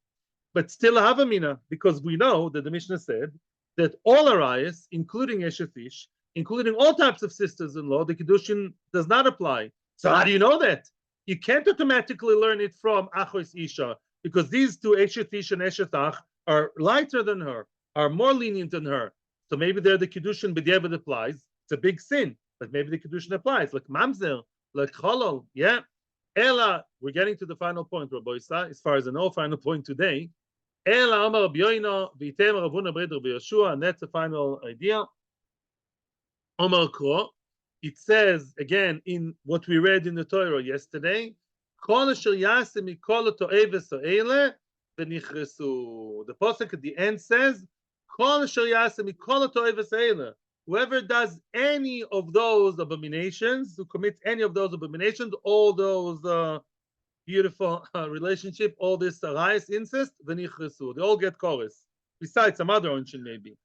But still a Havamina, because we know that the Mishnah said that all arayas, including Eshefish, including all types of sisters-in-law, the Kiddushin does not apply. So how do you know that? You can't automatically learn it from Achos Isha, because these two, Eshefish and Eshetach, are lighter than her, are more lenient than her. So maybe they're the Kiddushin, but B'diavad applies. It's a big sin, but maybe the Kiddushin applies, like Mamzer, like Cholol, yeah? Ella, we're getting to the final point, Rabbi Isa, as far as I know, final point today. Ella Amar Rabbi Yoino, V'item Ravuna Bred Rabbi Yeshua, and that's the final idea. Omar Kro, it says again in what we read in the Torah yesterday, Kol asher yaseh mikol hato'eves ha'ele v'nichresu. The pasuk at the end says, Kol asher yaseh mikol hato'eves ha'ele. Whoever does any of those abominations, who commits any of those abominations, all those beautiful relationship, all this arayas, incest, v'nichresu. They all get chorus. Besides some other onshin maybe.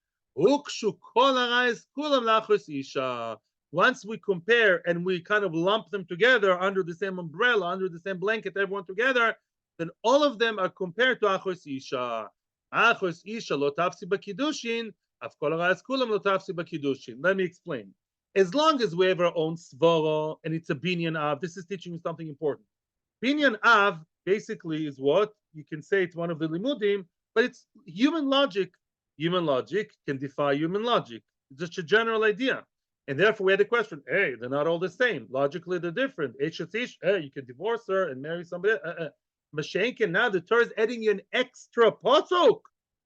Once we compare and we kind of lump them together under the same umbrella, under the same blanket, everyone together, then all of them are compared to Achos Isha. Achos Isha lo tafsi b'kiddushin, af kol harayas kulam lo tafsi b'kiddushin. Let me explain. As long as we have our own svara and it's a binyan av, this is teaching you something important. Binyan av basically is what? You can say it's one of the limudim, but it's human logic. Human logic can defy human logic. It's just a general idea. And therefore we had a question, hey, they're not all the same. Logically, they're different. Hey, you can divorce her and marry somebody. Mashenkin, now the Torah is adding you an extra pasuk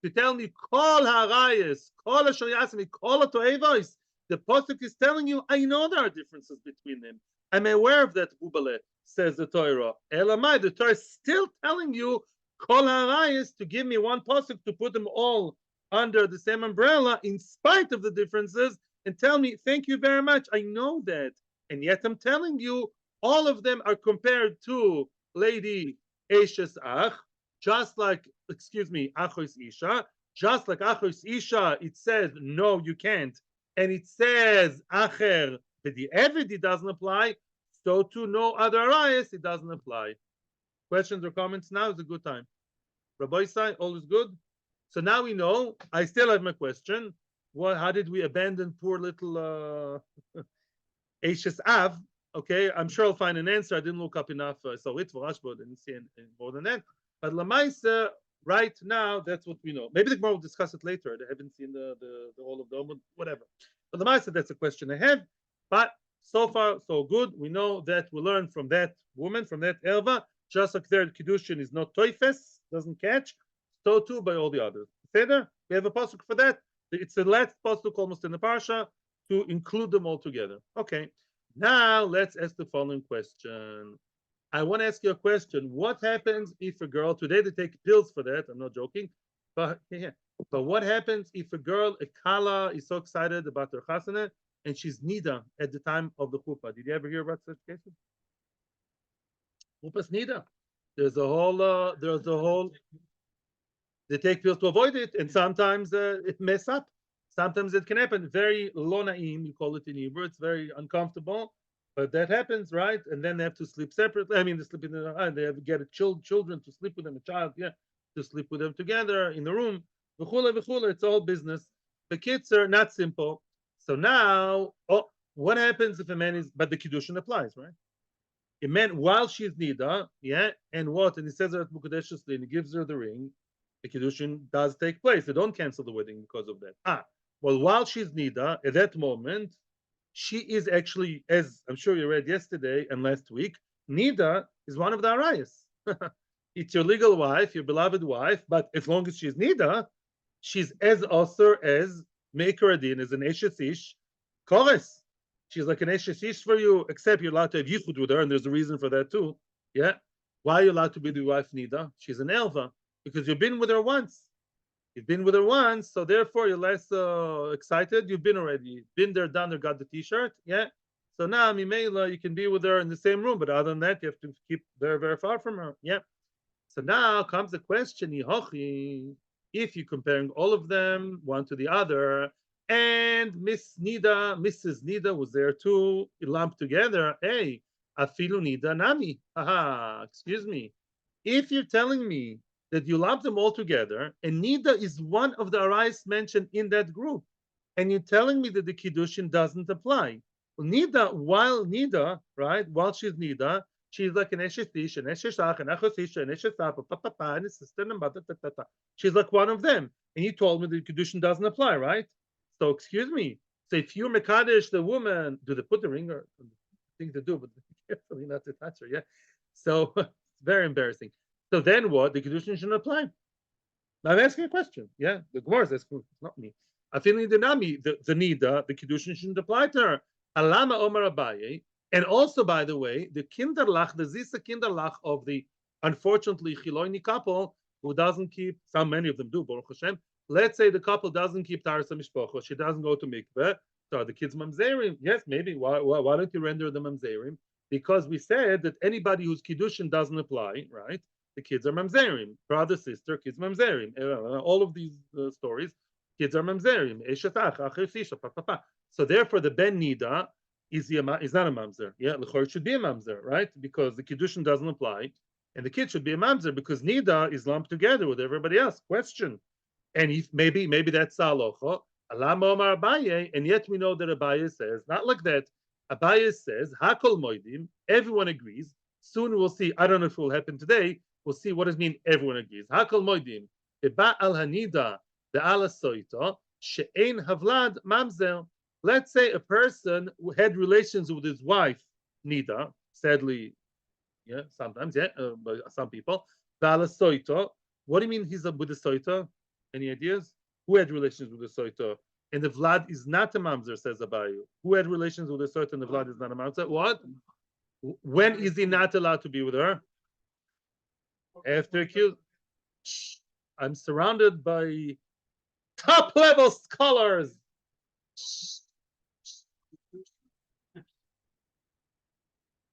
to tell me, kol harayas, kol asher yasemi, kol hato'evos. The pasuk is telling you, I know there are differences between them. I'm aware of that, Bubale, says the Torah. Elamai, the Torah is still telling you, kol harayas, to give me one pasuk to put them all under the same umbrella in spite of the differences and tell me, thank you very much, I know that. And yet I'm telling you, all of them are compared to Lady Eshes Ach, just like, Achos Isha, just like Achos Isha, it says, no, you can't. And it says, Acher, but the Eved, doesn't apply. So to no other arayas, it doesn't apply. Questions or comments now is a good time. Rabbi Isai, all is good? So now we know. I still have my question. How did we abandon poor little Ashes Av? Okay, I'm sure I'll find an answer. I didn't look up enough. I saw it for Rashba, didn't see more than that. But Lamaisa, right now, that's what we know. Maybe the Gemara will discuss it later. I haven't seen the whole of the Amud, whatever. But Lamaisa, that's a question I have. But so far, so good. We know that we learn from that woman, from that Erva, just like their Kiddushin is not toifes, doesn't catch. So too by all the others. Seder, we have a pasuk for that. It's the last pasuk almost in the parsha to include them all together. Okay, now let's ask the following question. I want to ask you a question. What happens if a girl, today they take pills for that, I'm not joking, but what happens if a girl, a kala, is so excited about her chasana and she's nida at the time of the chuppah? Did you ever hear about such cases? Chuppah's nida. There's a whole, they take pills to avoid it, and sometimes it mess up. Sometimes it can happen. Very lo na'im, you call it in Hebrew. It's very uncomfortable, but that happens, right? And then they have to sleep separately. I mean, they sleep in they have to get children to sleep with them, a child, to sleep with them together in the room. It's all business. The kids are not simple. So now, what happens if a man is? But the kiddushin applies, right? A man while she's nida, and what? And he says her at Mukadeshus, and he gives her the ring. The Kiddushin does take place. They don't cancel the wedding because of that. Well, while she's nida, at that moment, she is actually, as I'm sure you read yesterday and last week, nida is one of the arayas. It's your legal wife, your beloved wife, but as long as she's nida, she's as also as maker adin, as an eshes ish, chorus. She's like an eshes ish for you, except you're allowed to have yichud with her, and there's a reason for that too. Why are you allowed to be the wife nida? She's an elva. Because you've been with her once. You've been with her once, so therefore you're less excited. You've been already. Been there, done there, got the t-shirt. So now, Mimela, you can be with her in the same room, but other than that, you have to keep very, very far from her. So now comes the question, if you're comparing all of them, one to the other, and Mrs. Nida was there too, lumped together. Hey, Afilu nida nami. Haha, excuse me. If you're telling me that you lump them all together, and nida is one of the arais mentioned in that group, and you're telling me that the kiddushin doesn't apply. Well, nida, right? While she's nida, she's like an eshetish, an esheshach, an achosish, an eshesap, and a sister, and she's like one of them. And you told me the kiddushin doesn't apply, right? So excuse me. So if you mekadesh the woman, do they put the ring or thing to do, but carefully not to touch her? Yeah. So it's very embarrassing. So then what? The kiddushin shouldn't apply. I'm asking a question. Yeah, the Gemara is asking, not me. I feel in the Nami, the Nida, the Kiddushin shouldn't apply to her. Alama Omar Abaye. And also, by the way, the Kinderlach, the Zisa Kinderlach of the unfortunately Chiloini couple who doesn't keep, many of them do, Baruch Hashem. Let's say the couple doesn't keep Taras Mishpocha, she doesn't go to mikveh. So are the kids mamzerim? Yes, maybe. Why don't you render them mamzerim? Because we said that anybody whose Kiddushin doesn't apply, right? The kids are mamzerim. Brother, sister, kids mamzerim. All of these stories, kids are mamzerim. So therefore, the ben nida is not a mamzer. Yeah, l'chor should be a mamzer, right? Because the kiddushin doesn't apply, and the kid should be a mamzer because nida is lumped together with everybody else. Question. And if maybe that's halacha. Alama Omar Abaye, and yet we know that Abaye says not like that. Abaye says hakol moedim. Everyone agrees. Soon we'll see. I don't know if it will happen today. We'll see what does it mean everyone agrees. Hakol moedim. Eba al hanida the ala soita she'ein havlad mamzel. Let's say a person who had relations with his wife, nida. Sadly, yeah, sometimes, yeah, but some people. The ala soita. What do you mean he's with the soita? Any ideas? Who had relations with the soita? And the Vlad is not a mamzer, says Abayu. Who had relations with the soita and the Vlad is not a mamzer? What? When is he not allowed to be with her? After accused. I'm surrounded by top level scholars.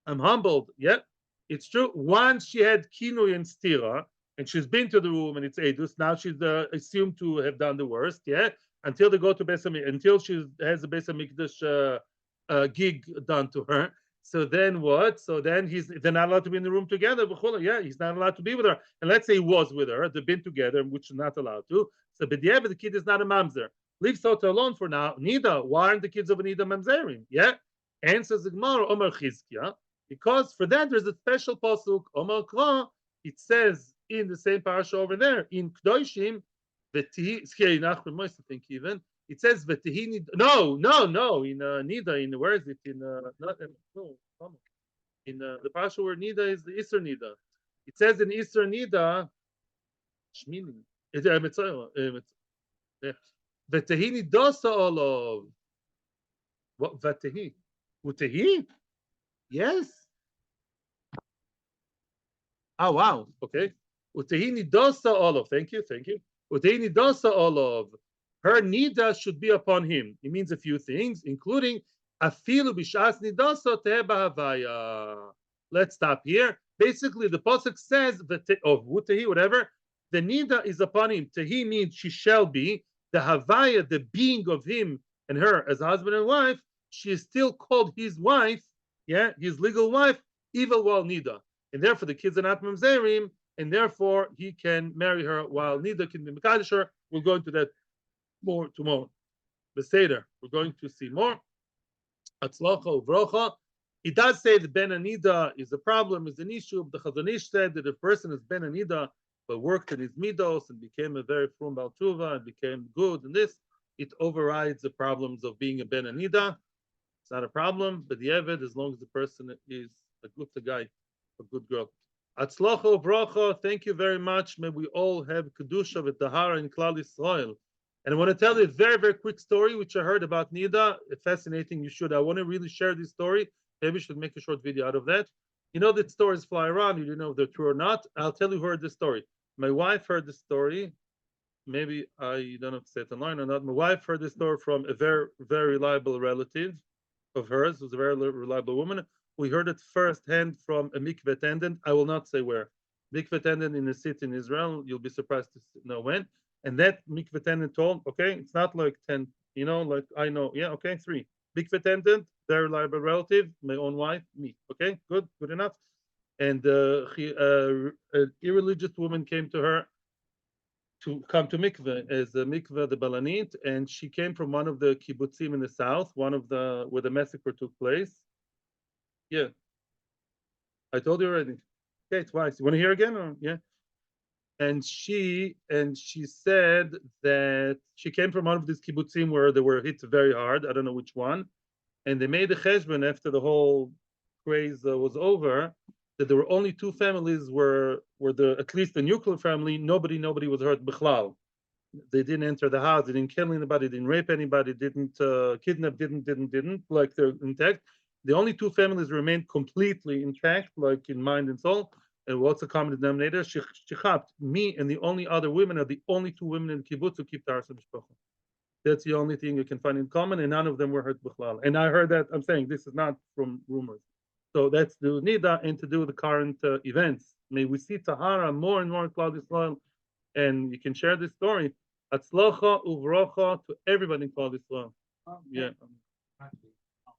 I'm humbled. Yeah, it's true. Once she had kinui and stira, and she's been to the room and it's edus. Now she's assumed to have done the worst. Yeah, until they go to Beis Hamikdash, until she has a Beis Hamikdash gig done to her. So then what? So then they're not allowed to be in the room together. Yeah, he's not allowed to be with her. And let's say he was with her. They've been together, which is not allowed to. So but yeah, but the kid is not a mamzer. Leave Sota alone for now. Nida, why aren't the kids of Nida mamzerim? Yeah. Answers the Gemara, Omar Chizkia, because for that there's a special pasuk, Omar Kra. It says in the same parasha over there in Kedoshim, V'tihi. I think even. It says V'tihi. No. In Nida, in where is it? In the parasha where Nida is the Isser Nida. It says in Isser Nida, Shmini. V'tihi nidosa olav. What V'tihi? Utehi? Yes. Oh wow. Okay. Utehi nidosa olav. Thank you. Utehi nidosa olav. Her nida should be upon him. It means a few things, including afilu b'shas nidasa teheba havaya. Let's stop here. Basically, the pasuk says that Vutehi, whatever, the nida is upon him. Tehi means she shall be. The havaya, the being of him and her as husband and wife, she is still called his wife, yeah, his legal wife, even while nida. And therefore, the kids are not mamzerim, and therefore he can marry her while nida can be mekadesh her. We'll go into that more tomorrow. Beseder, we're going to see more. Atzlacha uvrocha. It does say that Ben Anida is a problem, is an issue. The Chazon Ish said that a person is Ben Anida, but worked in his midos and became a very frum baltuva and became good in this, it overrides the problems of being a Ben Anida. It's not a problem, but the Eved, as long as the person is a good guy, a good girl. Atzlacha uvrocha. Thank you very much. May we all have kedusha with Tahara in Klal Yisrael. And I want to tell you a very, very quick story, which I heard about Nida. Fascinating. You should. I want to really share this story. Maybe we should make a short video out of that. You know that stories fly around. You don't know if they're true or not. I'll tell you who heard the story. My wife heard the story. Maybe I don't know if to say it online or not. My wife heard the story from a very, very reliable relative of hers, who's a very reliable woman. We heard it firsthand from a mikveh attendant. I will not say where. Mikveh attendant in a city in Israel. You'll be surprised to know when. And that mikveh attendant told, okay, it's not like 10, like I know, yeah, okay, 3. Mikveh attendant very reliable relative, my own wife, me. Okay, good enough. And an irreligious woman came to her to come to mikveh as a mikveh the balanit, and she came from one of the kibbutzim in the south, one of the where the massacre took place. Yeah, I told you already. Okay, twice. You want to hear again? Or, yeah. And she said that she came from one of these kibbutzim where they were hit very hard. I don't know which one, and they made a cheshbon after the whole craze was over that there were only two families where the at least the nuclear family nobody was hurt bichlal. They didn't enter the house, they didn't kill anybody, didn't rape anybody, didn't kidnap, didn't like they're intact. The only two families remained completely intact, like in mind and soul. And what's the common denominator? Shichapt, me and the only other women are the only two women in the kibbutz who keep Taras Mishpacha. That's the only thing you can find in common, and none of them were hurt bichlal. And I heard that. I'm saying this is not from rumors. So that's the nida, and to do with the current events. May we see Tahara more and more in Klal Yisrael, and you can share this story. Atzlocha uvrocha to everybody in Klal Yisrael. Yeah.